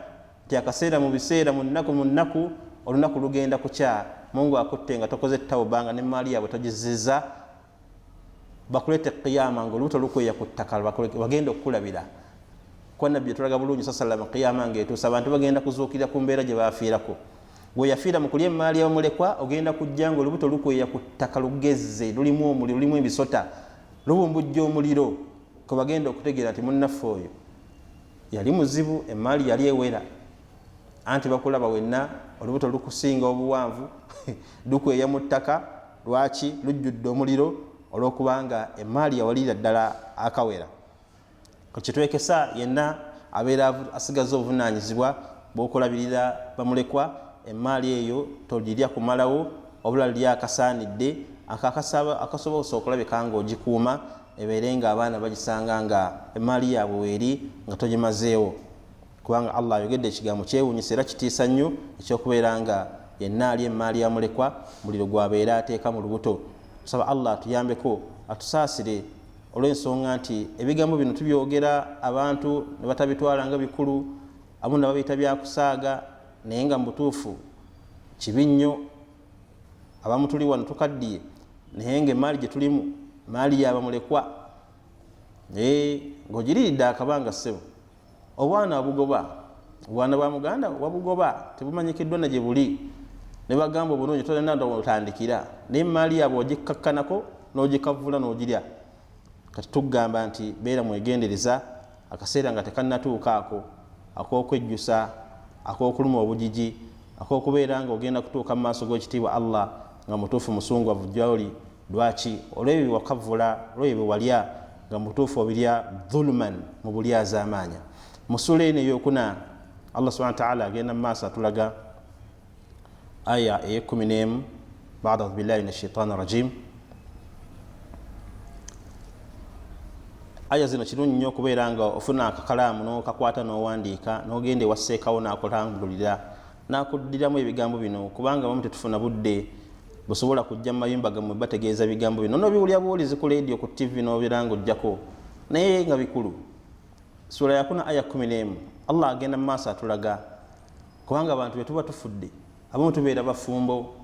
nti akaseera mu biseera mu nnaku olunaku lugenda kukya, Mungu akutte nga tokoze tawuba nga n'emmaali yaabwe togizizza, bakulete qiyama ng'olubuto lukweya ku ttaka bagenda okukulabira. Kwa nabbi yatulaga bulungi sallallahu qiyama ng'etuusa abantu bagenda kuzuukira ku mbeera gye baafiirako. Gwe yafiira mu kulya emmaali y'abamulekwa ogenda kujja ng'olubuto lukweya ku ttaka lugezze, lulimu omuliro, lulimu ebisota, lubumbujja omuliro. Kwe bagenda okutegeera nti munnaffe oyo yali muzibu, emmaali yali ewera, anti bakulaba wenna olubuto lukusinga obuwanvu lukweya mu ttaka. Lwaki? Lujjudde omuliro olw'okubanga emmaali yawalira ddala akawera. Kitwekesa yenna abeera asigaza obuvunaanyizibwa bw'okulabirira bamulekwa. Emmaali eyo togirya kumalawo, obula lya akasaanidde akasobola okulabika ng'ogikuuma ebeere nga abaana bagisanga nga emmaali yaabwe weeri nga togimazeewo, kubanga Allah ayogedde ekigambo kyewuunyisa era kitiisa nnyo ekyokubeera nga yenna ali emmaali ya mulekwa muliro gwabeera ateeka mu lubuto. Tusaba Allah atuyambeko, atusaasire olw'ensonga nti ebigambo bino tubyogera abantu ne batabitwala nga bikulu, abamu ne babiyita byakusaaga, naye nga mu butuufu kibi nnyo. Abamu tuli wano tukaddiye naye nga emmaali gye tulimu maali y'abamulekwa, ng'ogiriridde akabanga ssebo obwana wabugoba obwana bwa muganda wabugoba tebumanyikiddwa na gye buli ne bagamba obulungi tolina otandikira naye maali yaabwe ogikakkanako n'ogikavula n'ogirya kati tugamba nti beera mwegendereza akaseera nga tekannatuukaako ak'okwejjusa ak'okuluma obujiji ak'okubeera nga ogenda kutuuka mu maaso g'ekitiibwa Allah nga mutuufu musungwavu gy'oli lwaki olw'ebyo wakavula olw'ebyo walya nga mutuufu obirya dhuluman mu bulyazaamaanya mu sura eno eyokuna Allah subhanahu wa ta'ala agenda mu maaso atulaga aya ey'11 ba'da billahi minash shaitani rajim aya zino kirungi nnyo okubeera nga ofuna akakalaamu n'okakwata n'owandiika n'ogenda ewa sseekawo n'akulangulira n'akuddiramu ebigambo bino kubanga bamu tetufuna budde busobola kujja mu mayumba gammwe bategeeza bigambo bino n'obiwulya buwulizi ku leediyo ku tv n'obeera ng'ojjako naye nga bikulu sura yakuna aya 11 Allah agenda mu maaso atulaga kubanga abantu bwe tuba tufudde abamu tubeera bafumbo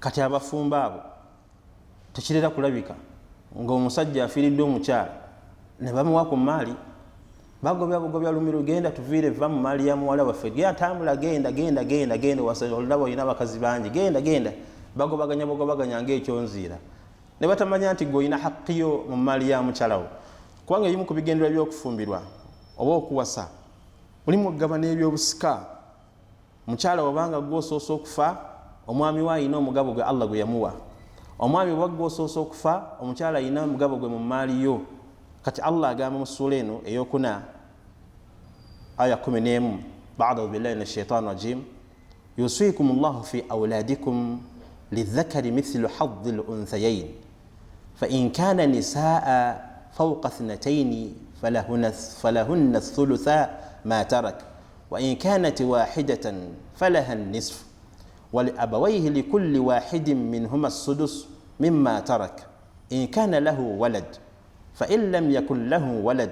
kati abafumbo abo tekirera kulabika ng'omusajja afiiridde omukyala ne bamuwa ku maali bagobya lumiro genda tuviire va mu maali ya muwala waffe gyatambula genda olaba olina abakazi bangi genda bagobaganya ng'ekyonziira ne batamanya nti gwe olina hakkiyo mu maali ya mukyalawo kubanga ebimu ku bigendera by'okufumbirwa oba okuwasa mulimu okugaba n'ebyobusika mukyala wabanga gw'osoosa okufa omwami we alina omugabo gwe Allah gwe yamuwa omwami bwe gw'osoosa okufa omukyala alina omugabo gwe mu maali yo kati Allah agamba mu sura eno eyokuna aya 11 ba'da billahi minash shaitani rajim yusikum Allahu fi awladikum lidhakari mithlu hadhi al-unthayayn fa in kana nisaa fawqa ithnatayn falahunna thulutha ma tarak wa in kanat wahidatan falaha an-nisf wa li abawayhi likulli wahidin minhuma as-sudus mimma tarak in kana lahu walad فإن لم يكن له ولد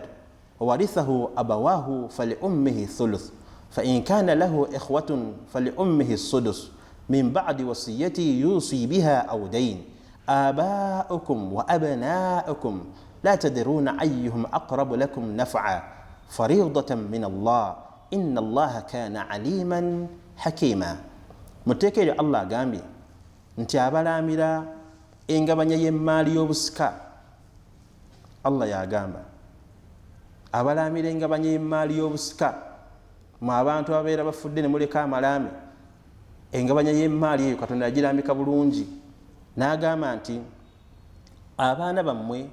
وورثه أبواه فلأمه الثلث فإن كان له إخوة فلأمه السدس من بعد وصية يوصي بها أو دين آباؤكم وأبناؤكم لا تدرون أيهم أقرب لكم نفعا فريضة من الله إن الله كان عليما حكيما متكي الله قامي انت أبلامرا إنغبني يمالي وبسكا Allah yagamba abalamira engabanya y'emmaali y'obusika mu abantu ababeera bafudde ne muleka amalaame engabanya y'emmaali eyo Katonda yagirambika bulungi n'agamba nti abaana bammwe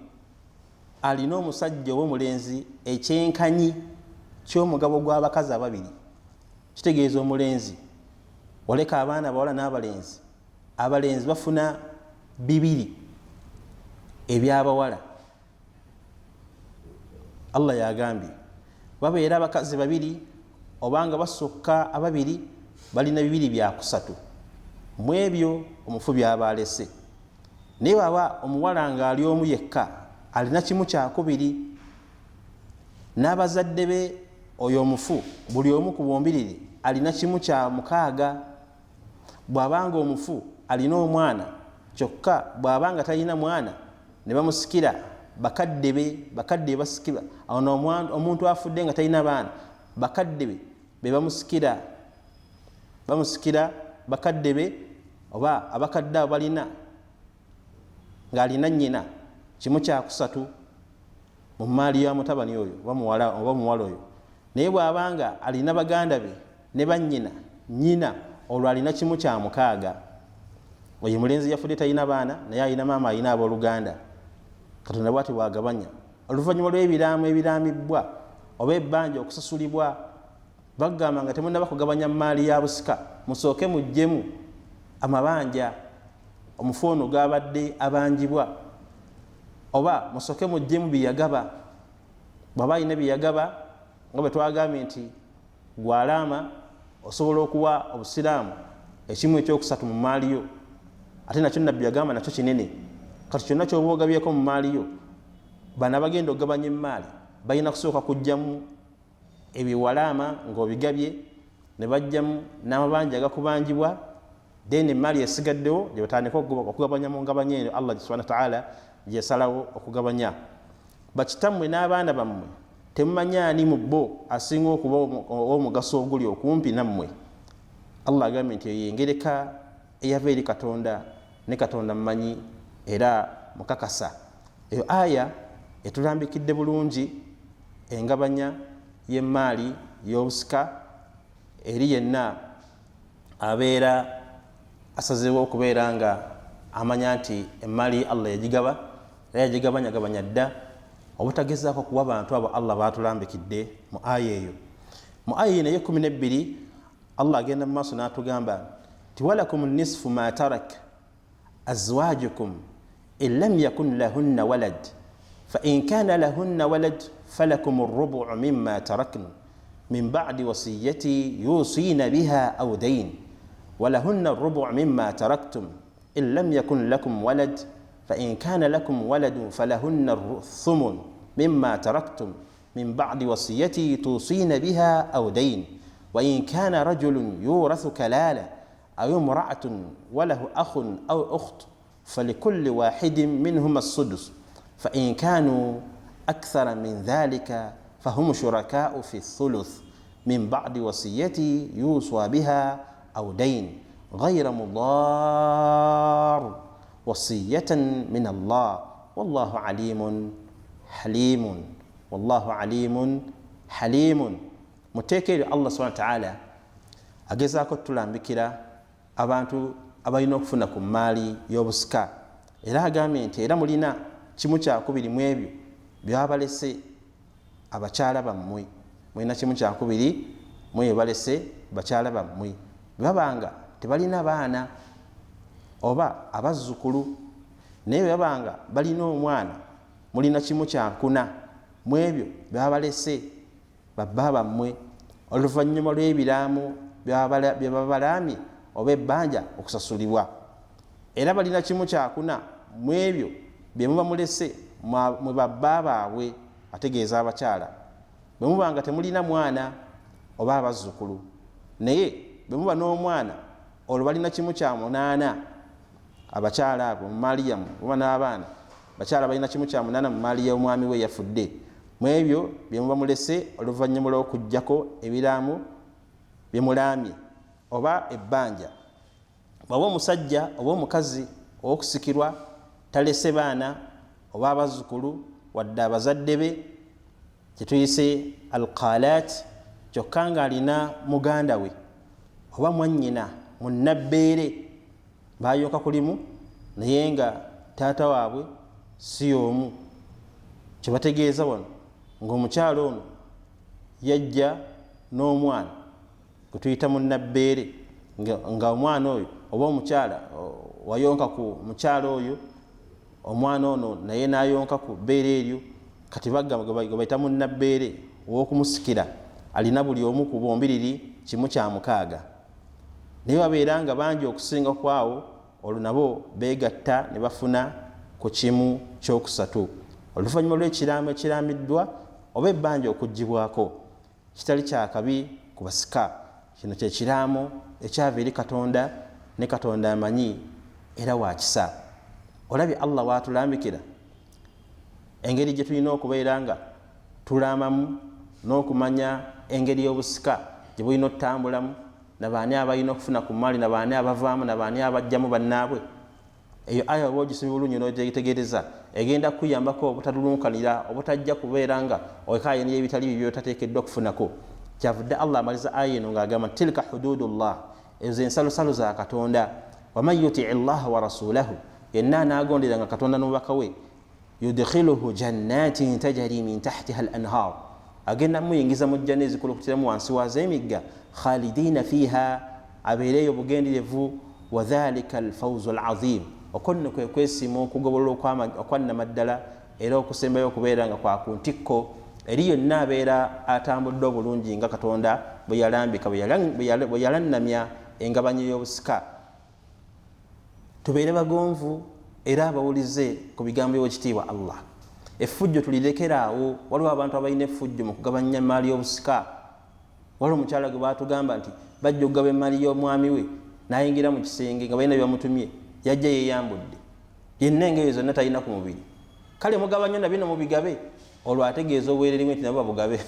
alina omusajja ow'omulenzi ekyenkanyi ky'omugabo gw'abakazi ababiri kitegeeza omulenzi oleka abaana abawala n'abalenzi abalenzi bafuna bibiri ebyabawala Allah yagambye babeera abakazi babiri obanga basukka ababiri balina bibiri byakusatu mu ebyo omufu byabalese naye baba omuwala nga ali omu yekka alina kimu kyakubiri n'abazadde be oyo omufu buli omu ku bombiriri alina kimu kya mukaaga bw'abanga omufu alina omwana kyokka bw'abanga talina mwana ne bamusikira bakadde be basikira ono omuntu afudde nga talina baana bakadde be bamusikira bakadde be oba abakadde abo balina ng'alina nnyina kimu kyakusatu mu maali ya mutabani oyo oba muwala oyo naye bw'abanga alina baganda be ne bannyina nnyina olwo alina kimu kya mukaaga oyo mulenzi yafudde talina baana naye alina maama alina abooluganda Katonda bw'ati bw'agabanya oluvannyuma lw'ebiraamo ebiraamibwa oba ebbanja okusasulibwa bagamba nga temunnaba kugabanya maali ya busika musooke muggyemu amabanja omufu ono gabadde abanjibwa oba musooke muggyemu byeyagaba bw'aba alina byeyagaba nga bwe twagambye nti gw'alaama osobola okuwa obusiraamu ekimu ekyokusatu mu maali yo ate nakyo nabbi yagamba nakyo kinene kati kyonna kyoba ogabyeko mu maali yo bana bagenda okugabanya emmaali balina kusooka kujjamu ebiwalaama ng'obigabye ne bajjamu n'amabanja agakubanjibwa then emmaali esigaddewo gye batandika okugabanya mu ngabanya eyo Allah subhanahu wa ta'ala gyesalawo okugabanya bakitammwe n'abaana bammwe temumanyi ani mu bo asinga okuba ow'omugaso oguli okumpi nammwe. Allah agambye nti eyo engereka eyava eri Katonda, ne Katonda mmanyi era mukakasa. Eyo aya etulambikidde bulungi engabanya y'emmaali y'obusika eri yenna abeera asazeewo okubeera nga amanya nti emmaali Allah yagigaba era yagigabanyagabanya dda obutagezaako kuwa bantu abo Allah baatulambikidde mu aya eyo. Mu aya eno ey'e12 Allah agenda mu maaso n'atugamba nti walakum nisfu ma tarak azwajukum in lam yakun lahunna walad fa in kana lahunna walad falakum ar-rubu' mimma tarakna min ba'di wasiyyati yusina biha aw dayn walahunna ar-rubu' mimma taraktum in lam yakun lakum walad fa in kana lakum waladun falahunna الثمن مما تركتم من بعد وصية توصين بها أو دين وإن كان رجل يورث كلالة أو امرأة وله أخ أو أخت فلكل واحد منهما السدس فإن كانوا أكثر من ذلك فهم شركاء في الثلث من بعد وصية يوصى بها أو دين غير مضار وصية من الله والله عليم حليم والله عليم حليم. muteekere Allah subhanahu wa ta'ala agezaako tulambikira abantu abalina okufuna ku maali y'obusika era agambye nti era mulina kimu kyakubiri mu ebyo byabalese abakyala bammwe, mulina kimu kyakubiri mu ebyo balese bakyala bammwe babanga tebalina baana oba abazzukulu naye babanga balina omwana mulina kimu kyakuna mu ebyo byabalese babba bammwe oluvannyuma lw'ebiraamu byebabalamye oba ebbanja okusasulibwa era balina kimu kyakuna mu ebyo bye muba mulese mu babba baabwe ategeeza abakyala bwe muba nga temulina mwana oba abazzukulu naye bwe muba n'omwana olwo balina kimu kya 8 abakyala abo mu maali yammwe muba n'abaana bakyala balina kimu kya 8 mu maali y'omwami we yafudde mu ebyo bye muba mulese oluvannyuma lw'okuggyako ebiraamu bye mulaamye oba ebbanja. bw'aba omusajja oba omukazi ow'okusikirwa talese baana oba abazzukulu wadde abazadde be kye tuyise alqaalaat kyokka ng'alina muganda we oba mwannyina munnabbeere baayonka kulimu naye nga taata waabwe si y'omu. kye bategeeza wano ng'omukyalo ono yajja n'omwana gwe tuyita munnabbeere nga omwana oyo oba omukyala wayonka ku mukyalo oyo omwana ono naye n'ayonka ku bbeere eryo kati bagamba gwe bayita munnabbeere ow'okumusikira alina buli omu ku bombiriri kimu kya 6 naye babeera nga bangi okusinga kwawo olwo nabo beegatta ne bafuna ku kimu kyokusatu oluvannyuma lw'ekiraamu ekiramiddwa oba ebbanja okuggibwako kitali kyakabi ku basika. Kino kye kiraamu ekyava eri Katonda ne Katonda amanyi era wakisa. Olabye Allah waatulambikira engeri gye tulina okubeera nga tulamamu n'okumanya engeri y'obusika gye bulina okutambulamu nabaani abalina okufuna ku maali nabaani abavaamu nabaani abajjamu bannaabwe. Eyo aya oba ogisomye bulungi n'ogitegereza egenda kuyambako obutadulunkanira obutajja kubeera nga okaayenera ebitali bibyo otateekeddwa okufunako. Kyavudde Allah amaliza aya eno ng'agamba tilka hududullah, ezo ensalosalo za Katonda. waman yutii llaha wa rasulahu, yenna anaagonderanga Katonda n'omubaka we, yudkhiluhu jannatin tajri min tahtiha al-anhar, agenda muyingiza mu jjanna ezikulukutiramu wansi waazo emigga, khalidina fiha, abeereyo bugenderevu. wa dhalika al-fawzu al-azim, okonno kwe kwesiima okugobola okwannamaddala era okusembayo okubeera nga kwa ku ntikko eri yonna abeera atambudde obulungi nga Katonda bwe yalambika bwe yalannamya engabanya y'obusika. Tubeere bagonvu era abawulize ku bigambo by'ekitiibwa Allah. Effujjo tulirekeraawo. Waliwo abantu abalina effujjo mu kugabanya emaali y'obusika. Waliwo omukyala gwe baatugamba nti bajja okugaba emaali y'omwami we n'ayingira mu kisenge nga balina bye bamutumye, yajja yeeyambudde yenna engeri zonna talina ku mubiri. Kale mugabanya na bino mubigabe olwo ategeeza obwererimu nti nabo babugabe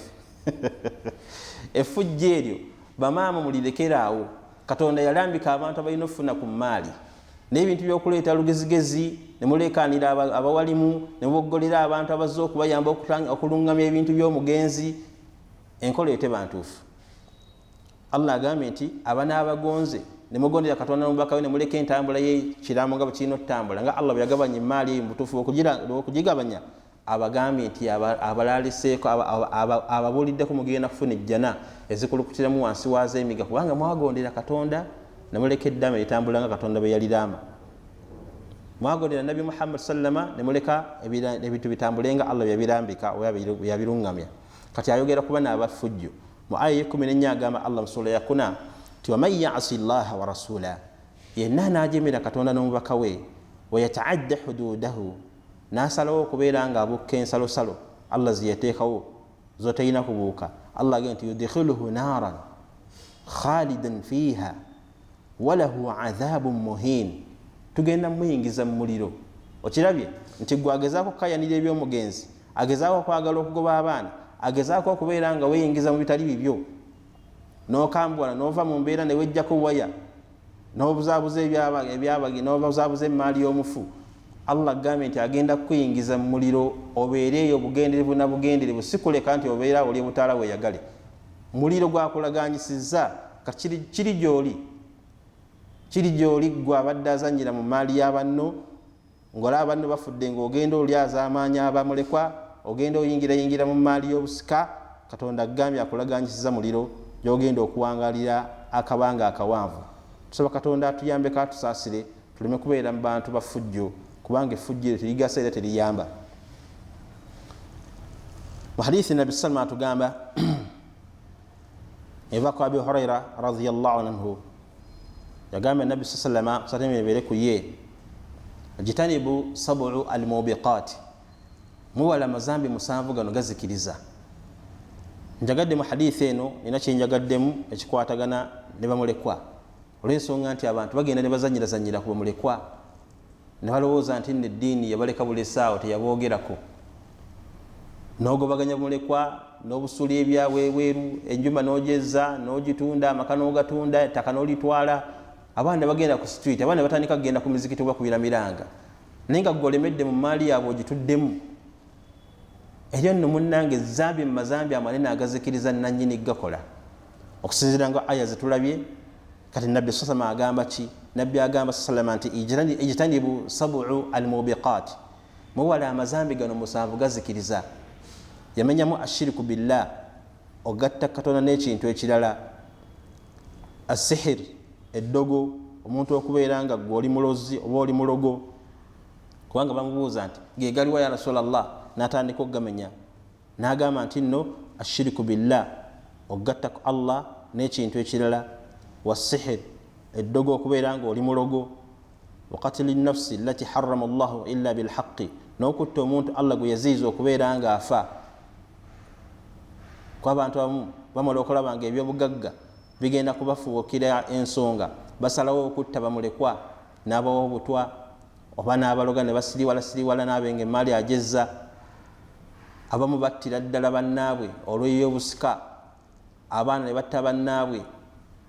effujjo eryo bamaama mulirekeraawo. Katonda yalambika abantu abalina okufuna ku maali n'ebintu by'okuleeta lugezigezi ne muleekaanira abawalimu ne muboggolera abantu abazze okubayamba okulungamya ebintu by'omugenzi. Enkola eyo teba ntuufu. Allah agambye nti abanaabagonze ne mugondera Katonda n'omubaka we ne muleka entambula y'ekiraamo nga bwe kirina okutambula nga Allah bwe yagabanya emmaali eyo mu butuufu okugigabanya, abagambye nti abalaliseeko ababuuliddeko mugenda kufuna ejjana ezikulukutiramu wansi waazo emiga kubanga mwagondera Katonda ne muleka eddama etambula nga Katonda bwe yaliraama. Mwagondera Nabi Muhammad sallama ne muleka ebintu bitambule nga Allah byabirambika oba yabirungamya. Kati ayogera ku bana abafujjo mu aya 14 agamba Allah mu sura ya 4 ti wa man ya'si Allah wa rasula, yenna najemera Katonda n'omubaka we, wa yata'adda hududahu, nasalawo okubeera nga abukka ensalosalo Allah ziyateekawo zotayina kubuuka. Allah agamba nti yudkhiluhu naran khalidan fiha walahu adhabun muhin, tugenda muyingiza mu muliro. Okirabye nti gwe agezaako kukayanira ebyomugenzi, agezaako okwagala okugoba abaana, agezaako okubeera nga weyingiza mu bitali bibyo, n'okambula n'ova mu mbeera ne wejjako waya n'obuzaabuza ebyabagi n'obuzaabuza emmaali y'omufu. Allah agambye nti agenda kukuyingiza mu muliro obeereeyo bugenderevu na bugenderevu, si kuleka nti obeera oli butaala weeyagale. Muliro gwakulaganyisizza kiri gy'oli gwe abadde azannyira mu maali y'abanno, ng'olaba banno bafudde ng'ogenda oli azaamaanya abamulekwa, ogenda oyingira mu maali y'obusika. Katonda agambye akulaganyisiza muliro gy'ogenda okuwangalira akabanga akawanvu. Tusaba Katonda atuyambeko atusaasire tuleme kubeera mu bantu bafujjo, kubanga effujjo eryo terigasa era teriyamba. Mu hadithi Nabi Salma atugamba eva ku Abi Huraira radhiyallahu anhu yagamba Nabi sallama satemebere ku ye jitanibu sab'u al-mubiqat, muwala mazambi musanvu gano gazikiriza. Njagadde mu hadithi eno nina kyenjagaddemu ekikwatagana ne bamulekwa, olw'ensonga nti abantu bagenda ne bazanyirazanyira ku bamulekwa ne balowooza nti neddiini yabaleka bulesaawo teyaboogerako, n'ogobaganya bamulekwa n'obusuuli ebyawebweru, enjuma n'ogyezza n'ogitunda, amaka n'ogatunda, ettaka n'olitwala. Abaana bagenda ku street, abaana batandika kugenda ku mizikiti oba kubira miranga, naye nga golemedde mu maali yaabwe ogituddemu. Eryo nno munnange zambi mu mazambi amanene agazikiriza nannyini gakola, okusinziira nga aya zetulabye. Kati Nabbi sallama agamba ki? Nabbi agamba sallama nti ijtanibu sab'u al-mubiqat, muwala amazambi gano musanvu gazikiriza. Yamenyamu ashiriku billah, ogatta Katonda n'ekintu ekirala, asihir, eddogo, omuntu okubeera nga gwe oli mulozi oba oli mulogo. Kubanga bamubuuza nti ge galiwa ya Rasulallah, n'atandika okugamenya n'agamba nti nno ashiriku billah, ogatta ku Allah n'ekintu ekirala, wasihir, eddogo okubeera nga oli mulogo, wa qatli nafsi allati harrama Allahu illa bilhaqqi, n'okutta omuntu Allah gwe yaziiza okubeera nga afa. Kwa abantu abamu bamala okulaba nga ebyobugagga bigenda kubafuukira ensonga, basalawo okutta bamulekwa n'abawa obutwa oba n'abaloga ne basiriwala n'abenga emmaali agezza. Abamu battira ddala bannaabwe olw'eyobusika, abaana ne batta bannaabwe,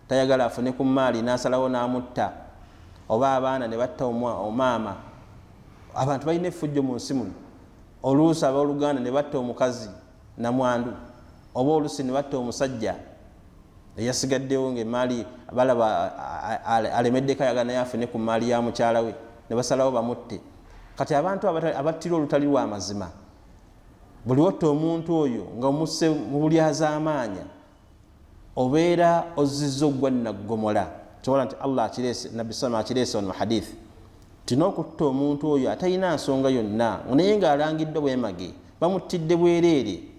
tayagala afune ku maali n'asalawo n'amutta, oba abaana ne batta omaama. Abantu balina effujjo mu nsi muno. Oluusi abooluganda ne batta omukazi namwandu, oba oluusi ne batta omusajja eyasigaddewo ng'emaali balaba alemeddeko ayagala naye afune ku maali ya mukyala we, ne basalawo bamutte. Kati abantu abattira olutali lwa mazima, buli wotta omuntu oyo nga omusse mu bulyazaamaanya, obeera ozizza ogwa naggomola. Kyobola nti Allah akireese, Nabbi sallama akireese mu hadithi ti n'okutta omuntu oyo atalina nsonga yonna, naye ng'alangiddwa bwemage, bamuttidde bwereere.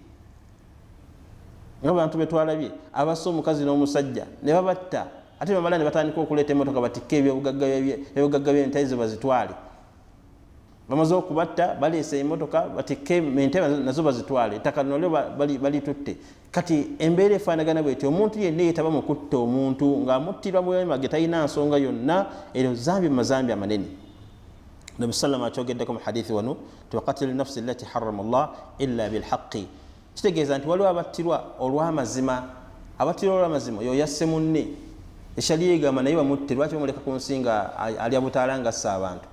Nga bantu betwalabye abassa omukazi n'omusajja ne babatta, ate bamala ne batandika okuleeta emmotoka batikke ebyobugagga by'ente ze bazitwale. Bamaze okubatta baleese emmotoka batikke mente nazo bazitwale, ettaka nolyo balitutte. Kati embeera efaanagana bw'etyo, omuntu yenna yeetaba mu kutta omuntu ng'amuttirwa bwemage talina nsonga yonna, eryo zambi mu mazambi amanene. nabi sallama achogeddeko mu hadithi wano tuqatilu nafsi allati harrama Allah illa bilhaqqi kitegeeza nti waliwo abattirwa olw'amazima abattirwa olw'amazima yo yasse munne eshaliyo egamba naye bamutte lwaki bamuleka ku nsi nga alya butaala nga assa abantu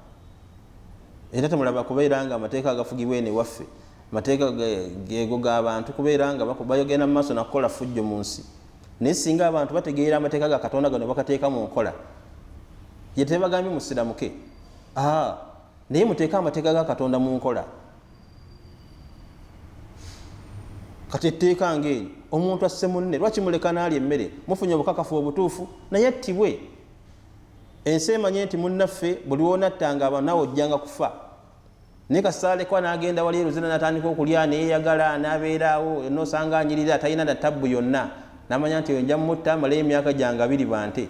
era temulaba kubeera nga amateeka agafugibwa eno ewaffe amateeka geego g'abantu kubeera nga bayogenda mu maaso nakukola fujjo mu nsi naye singa abantu bategeera amateeka ga Katonda gano bakateeka mu nkola ye tebagambye musiramuke naye muteeka amateeka ga Katonda mu nkola kati etteeka ngeri omuntu asse munne lwaki muleka n'alya emmere mufunye obukakafu obutuufu naye attibwe ensi emanye nti munnaffe buli wonattanga abantu nawe ojjanga kufa naye kasaalekwa n'agenda wali eruzina n'atandika okulya neeyagala n'abeeraawo nosanga anyirira talina na tabbu yonna n'amanya nti nja mutta amalayo emyaka gyange 2 bante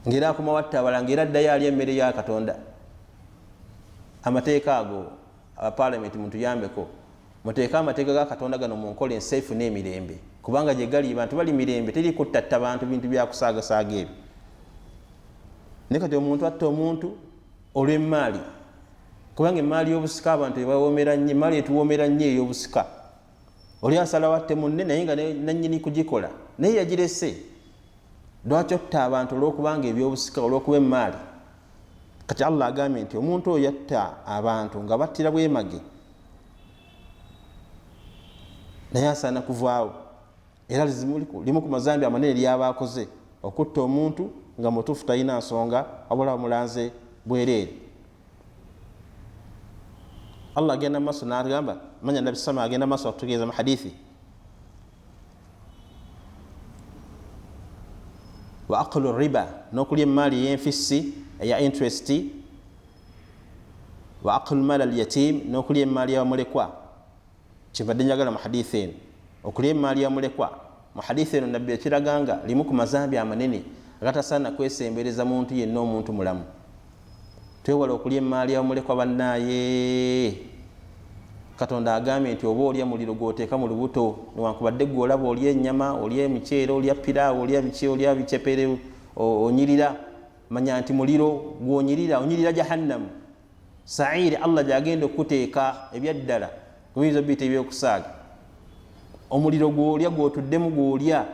ngera akumawatta abalanga era addayo alya emmere ya Katonda amateeka ago abapalamenti mutuyambeko muteeka amateeka ga Katonda gano mu nkola enseefu n'emirembe kubanga gye gali bantu bali mirembe teri kuttatta bantu bintu byakusaagasaaga ebyo naye kati omuntu atta omuntu olw'emmaali kubanga emmaali y'obusika abantu ebawoomera nnyo emmaali etuwoomera nnyo ey'obusika oli asalawo atte munne naye nga nannyini kugikola naye yagirese lwaki otta abantu olw'okubanga ebyobusika olw'okuba emmaali kati Allah agambye nti omuntu oyo yatta abantu nga battira bwemage naye asaana kuvaawo era limu ku mazambi amanene lyabaakoze okutta omuntu nga mutuufu talina nsonga wabula bamulanze bwereere Allah agenda maaso n'agamba manya nabi sama agenda maaso okutegeeza mu hadithi wa aqlu riba n'okulya emmaali ey'enfissi eya interest wa aqlu mal al yatim n'okulya emmaali y'abamulekwa kibadde njagala mu hadithi eno okulya emmaali y'abamulekwa mu hadithi eno nabbi ekiraganga limu ku mazambi amanene agatasaana kwesembereza muntu yenna omuntu mulamu twewala okulya emmaali y'abamulekwa bannaaye Katonda agambye nti oba olya muliro gwoteeka mu lubuto newankubadde gwe olaba olya ennyama olya emiceere olya piraawo olya biki olya bicepere onyirira manya nti muliro gwonyirira onyirira jahannamu sairi Allah gyagenda okuteeka ebyaddala kuyinza biyita ebyokusaaga omuliro gwolya gwotuddemu gwolya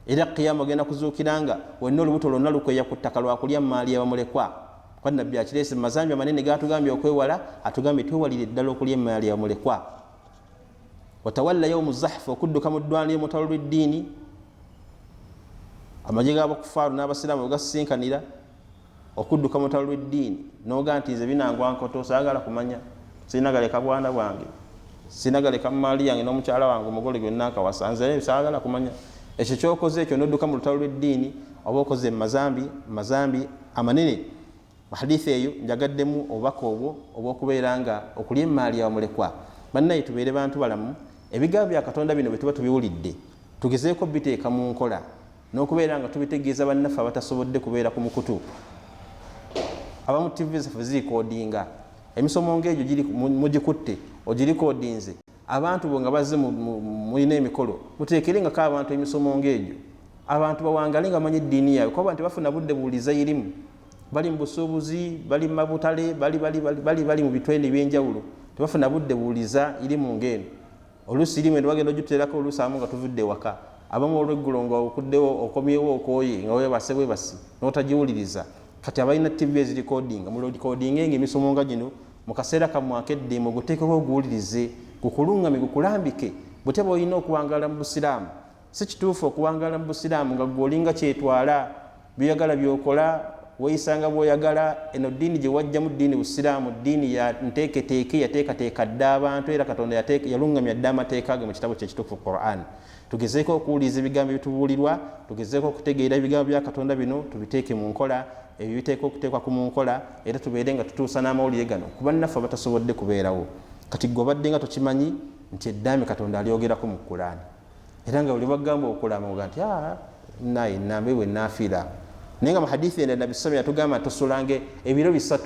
era qiyama ogenda kuzuukiranga wenna olubuto lwonna lukweya ku ttaka lwakulya emmaali y'abamulekwa kwani nabbi akirese mazambi amanene gatugambye okwewala atugambye twewalire ddala okulya emmaali y'abamulekwa watawalla yawmu zahfu okudduka mu ddwala ly'omutalo lw'eddiini amagye g'abakufaaru n'abasiraamu ogasinkanira okudduka mu lutalo lw'eddiini n'oga nti nze binangwa nkoto saagala kumanya sirina galeka bwana bwange sirina galeka mmaali yange n'omukyala wange omugole gwonna nkawasa nze saagala kumanya ekyo kyokoze ekyo n'odduka mu lutalo lw'eddiini oba okoze mazambi amanene mu hadithi eyo njagaddemu obubaka obwo obw'okubeera nga okulya emmaali y'abamulekwa bannaye tubeere bantu balamu ebigambo bya Katonda bino bwe tuba tubiwulidde tugezeeko biteeka mu nkola n'okubeera nga tubitegeeza bannaffe abatasobodde kubeera ku mukutu abamu TV zaffe zirikodinga emisomo ng'egyo mugikutte ogirikodinze abantu bo nga bazze mulina emikolo muteekerengako abantu emisomo ng'egyo abantu bawangale nga bamanyi eddiini yaabwe kuba nti bafuna budde buwuliza irimu bali mu busuubuzi bali mu mabutale bali mu bitwende ebyenjawulo tebafuna budde buwuliza irimu ng'eno oluusi irimu eno bagenda ogituteerako oluusi amu nga tuvudde waka abamu olw'eggulo nga okuddewo okomyewo okooye nga webase n'otagiwuliriza kati abalina TV ezirikodinga mulodikodingenga emisomo nga gino mu kaseera kammwe akeddimu guteekeko oguwulirize gukulungame gukulambike bweteba olina okuwangala mu busiraamu si kituufu okuwangala mu busiraamu nga gweolinga kyetwala byoyagala byokola weeyisanga bw'oyagala eno ddiini gye wajjamu ddiini busiraamu ddiini ya nteeketeeke yateekateeka dde abantu era Katonda yalungamya dde amateeka ge mu kitabo kye ekituufu Qur'an tugezeeko okuwuliriza ebigambo ebitubuulirwa tugezeeko okutegeera ebigambo bya Katonda bino tubiteeke mu nkola ebyo biteeka okuteekwa ku mu nkola era tubeere nga tutuusa n'amawulire gano kuba nnaffe abatasobodde kubeerawo kati gwe obadde nga tokimanyi nti eddaami Katonda alyogerako mu Qur'an era nga buli bagamba okulama oga nti naye nambe bwe naafiira naye nga mu hadithi eno Nabbi Sami yatugamba tosulange ebiro 3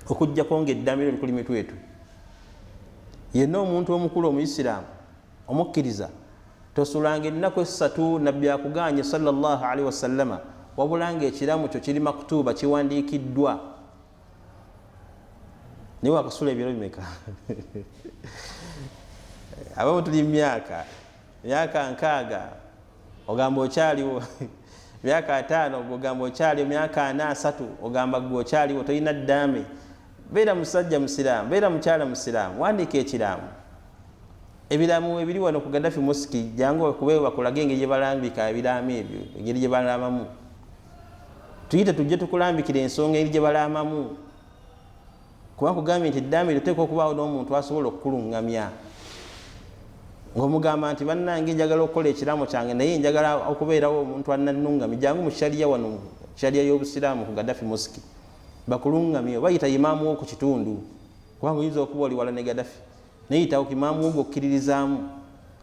okuggyako ng'eddaami lyo likuli mitwe etu yenna omuntu omukulu omuyisiraamu omukkiriza tosulanga ennaku 3 nabbi akuganye sallallahu alaihi wasallama wabula nga ekiramu kyo kiri makutuba kiwandiikiddwa niwe akusula ebiro bimeka abamu tuli myaka nkaaga ogamba okyaliwo myaka 5 ogamba okyaliwo myaka 4 ogamba gwe okyaliwo tolina ddaame beera musajja musiraamu beera mukyala musiraamu wandiika ekiraamu ebiramu ebiri wano ku Gaddafi Mosque jangu okubeewa kulaga engeri gye balambika ebiramu ebyo engeri gye balamamu tuyite tujje tukulambikira ensonga engeri gye balamamu kuba kugambye nti eddaame liteekwa okubaawo n'omuntu asobola okukuluŋŋamya ng'omugamba nti bannange njagala okukola ekiraamo kyange naye njagala okubeerawo omuntu annannuŋŋamye jangu mu shariya wano shariya y'obusiraamu ku Gaddafi Mosque bakuluŋŋamye bayita imaamu wo ku kitundu kubanga oyinza okuba oli wala ne Gaddafi neyitawo ku imaamu wo gwokkiririzaamu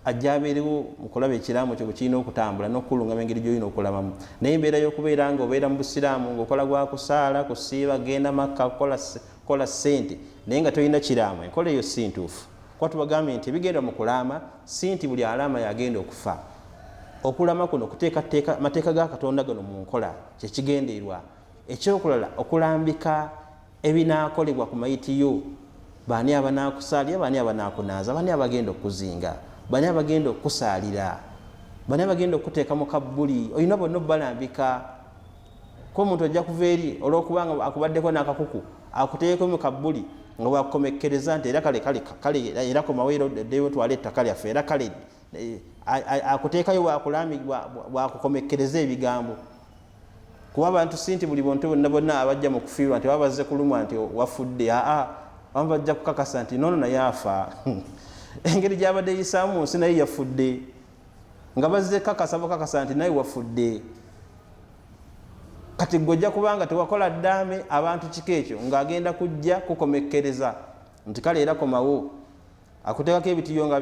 ajja abeerewo mu kulaba ekiraamo kyo bwe kirina okutambula n'okukuluŋŋama engeri gy'olina okulamamu naye embeera y'okubeera nga obeera mu busiraamu ng'okola gwa kusaala kusiiba genda makka kola ssente naye nga tolina kiraamo enkola eyo si ntuufu kuba tubagambye nti ebigenda mu kulama si nti buli alama yagenda okufa okulama kuno kuteekateeka mateeka ga Katonda gano mu nkola kyekigendeerwa ekyokulala okulambika ebinaakolebwa ku mayiti yo baani abanaakusaalira baani abanaakunaaza baani abagenda okuzinga baani abagenda okusaalira baani abagenda okuteeka mu kabbuli olina bonna obalambika ko omuntu ajja kuva eri olw'okubanga akubaddeko n'akakuku akuteekeko mu kabbuli nga bwakukomekkereza nti era kale era komaweero ddeyo twala ettaka lyaffe era kale akuteekayo bwakukomekkereza ebigambo kuba abantu si nti buli bontu bonna abajja mu kufiirwa nti babazze kulumwa nti wafudde bamu bajja kukakasa nti nono naye afa engeri gy'abadde yisaamu mu nsi naye yafudde nga bazze kakasa nti naye wafudde kati gojja kubanga tewakola ddaame abantu kiko ekyo ng'agenda kujja kukomekkereza nti kale era komawo akuteekako ebitiyo nga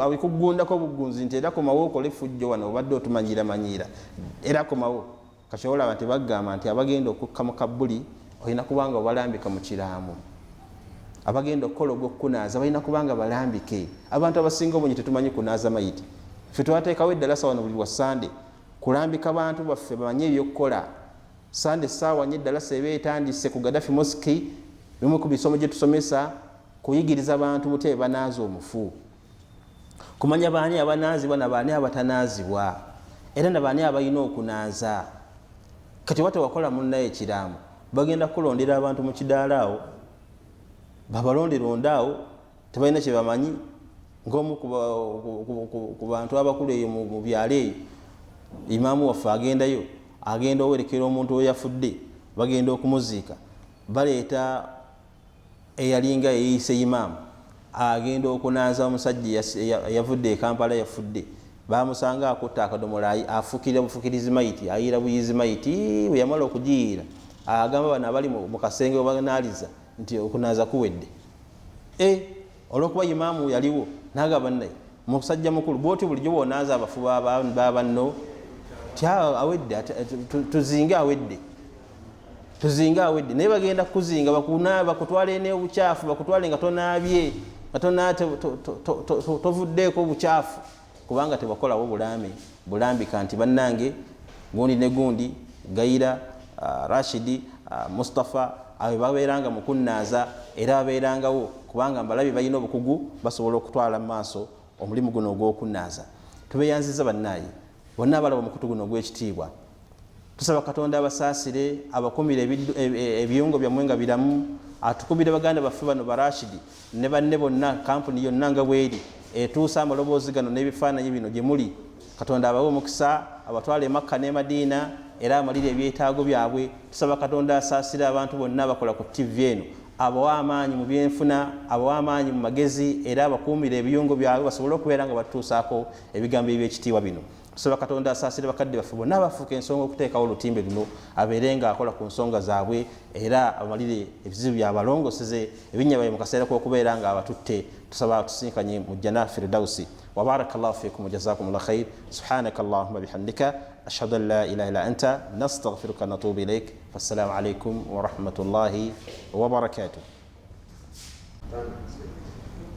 abikugundako obugunzi nti era komawo okole effujjo wano obadde otumanyiiramanyiira era komawo kasowolaba nti bagamba nti abagenda okukka mu kabbuli olina kubanga obalambika mu kiraamu abagenda okukola ogw'okukunaaza balina kubanga balambike abantu abasinga obungi tetumanyi kunaaza mayiti ffe twateekawo eddalasa wano buli wa Sande kulambika abantu baffe bamanye ebyokukola Sande essaawa nnyo eddalasa eba etandise ku Gaddafi Mosque bimu ku bisomo gye tusomesa kuyigiriza abantu butebe banaaza omufu kumanya baani abanaazibwa na baani abatanaazibwa era na baani abalina okunaaza kati wate wakola munnaye ekiraamu bagenda kulondera abantu mu kidaala awo babalonderonda awo tebalina kye bamanyi ng'omu ku bantu abakulu eyo mu byalo eyo imaamu waffe agendayo agenda owerekera omuntu oyafudde bagenda okumuziika baleeta eyalinga eyise imaamu agenda okunaaza omusajja yavudde e Kampala yafudde bamusanga akutta akadomola afukira bufukirizi mayiti ayira buyizi mayiti bwe yamala okugiyiira agamba bano abali mu kasenge obanaaliza nti okunaaza kuwedde olw'okuba imaamu yaliwo n'agamba naye musajja mukulu bwoti bulijjo bwonaaza abafu babanno awedde tuzinga awedde naye bagenda kuzinga bakutwale n'obukyafu bakutwale nga tonaabye nga tovuddeeko obukyafu kubanga tebakolawo bulambika nti bannange gundi ne gundi Gayira Rashidi Mustafa abe babeeranga mu kunnaaza era babeerangawo kubanga mbalabi balina obukugu basobola okutwala mu maaso omulimu guno ogw'okunnaaza tubeeyanziza bannaaye bonna abalaba omukutu guno ogw'ekitiibwa tusaba Katonda abasaasire abakumire ebiyungo byammwe nga biramu atukubire baganda baffe bano Barashidi ne banne bonna kampuni yonna nga bweri etuusa amaloboozi gano n'ebifaananyi bino gye muli Katonda abawe omukisa abatwale Makka ne Madiina era amalire ebyetaago byabwe tusaba Katonda asaasire abantu bonna abakola ku TV eno abawa amaanyi mu byenfuna abawa amaanyi mu magezi era abakuumire ebiyungo byabwe basobole okubeera nga batuusaako ebigambo eby'ekitiibwa bino tusaba Katonda asaasire bakadde baffe bonna abafuuka ensonga okuteekawo olutimbe luno abeere nga akola ku nsonga zaabwe era amalire ebizibu byabalongoseze ebinnya mu kaseera k'okubeera nga abatutte tusaba tusinkanye mu Jannah Firdausi wa barakallahu fiikum wa jazakumullahu khair subhanaka allahumma bihamdika ashhadu an la ilaha illa anta nastaghfiruka wa natubu ilaik fassalamu alaykum wa rahmatullahi wa barakatuh.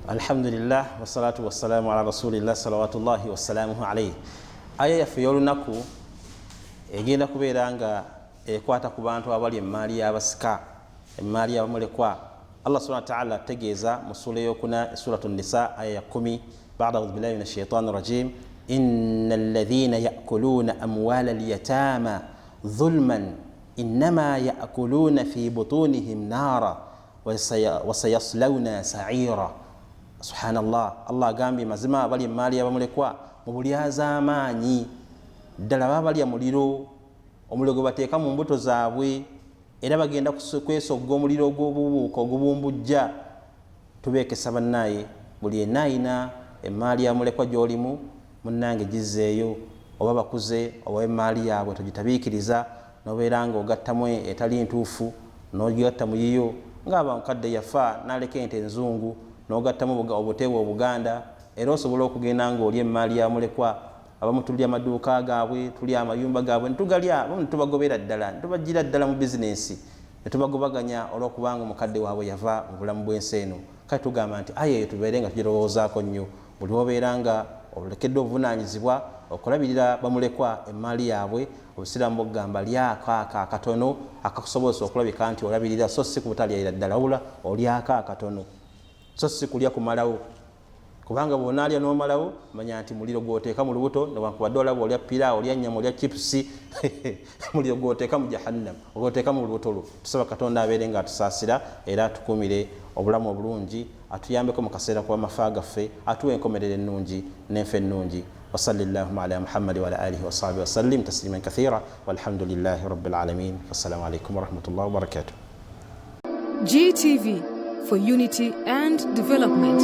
Alhamdulillah wassalatu wassalamu ala rasulillah salawatullahi wassalamuhu alayhi. Aya yaffe y'olunaku egenda kubeera nga ekwata ku bantu abali emmaali y'abasika emmaali y'abamulekwa Allah subhanahu wa ta'ala tegeeza mu sura yokuna suratu nisa aya 10 ba'da a'udhu billahi minash shaitani rajim innal ladhina ya'kuluna amwala al-yatama dhulman innama ya'kuluna fi butunihim nara wa sayaslawna sa'ira. Subhanallah, Allah agambi mazima bali mali abamulekwa mu bulyaza amaanyi ddala babalya muliro, omuliro gwe bateeka mu mbuto zaabwe era bagenda kwesogga omuliro gw'obubuuka ogubumbujja. Tubeekesa bannaye buli enayina emaali yamulekwa gy'olimu munnange gizzeeyo, oba bakuze oba emaali yaabwe tugitabiikiriza nobeera nga ogattamu etali ntuufu n'ogigatta mu yiyo ng'aba mukadde yafa n'aleka ente enzungu n'ogattamu obuteewo obuganda era osobola okugenda ng'oli emaali yamulekwa. Abamu tulya amaduuka gaabwe, tulya amayumba gaabwe netugalya, abamu netubagobera ddala netubajjira ddala mu bizinesi netubagobaganya olw'okubanga omukadde waabwe yava mu bulamu bw'ensi eno. Kale tugamba nti aye tubeere nga tugirowoozaako nnyo buli obeera nga olekedde obuvunaanyizibwa okulabirira bamulekwa emaali yaabwe. Obusiraamu bugamba lyako akatono akakusobozesa okulabika nti olabirira, so si kubutalyaira ddala wabula olyako akatono, so si kulya kumalawo, kubanga bw'onaalya n'omalawo manya nti muliro gw'oteeka mu lubuto newankubadde olaba olya pira, olya nnyama, olya chipusi muliro gw'oteeka mu jahannam, ogwoteeka mu lubuto lwo. Tusaba Katonda abeere nga atusaasira era atukuumire obulamu obulungi, atuyambeko mu kaseera kw'amafaa gaffe, atuwe enkomerero ennungi n'enfa ennungi. وصلى اللهم على محمد وعلى آله وصحبه وسلم تسليما كثيرا والحمد لله رب العالمين. والسلام عليكم ورحمة الله وبركاته. GTV, for unity and development.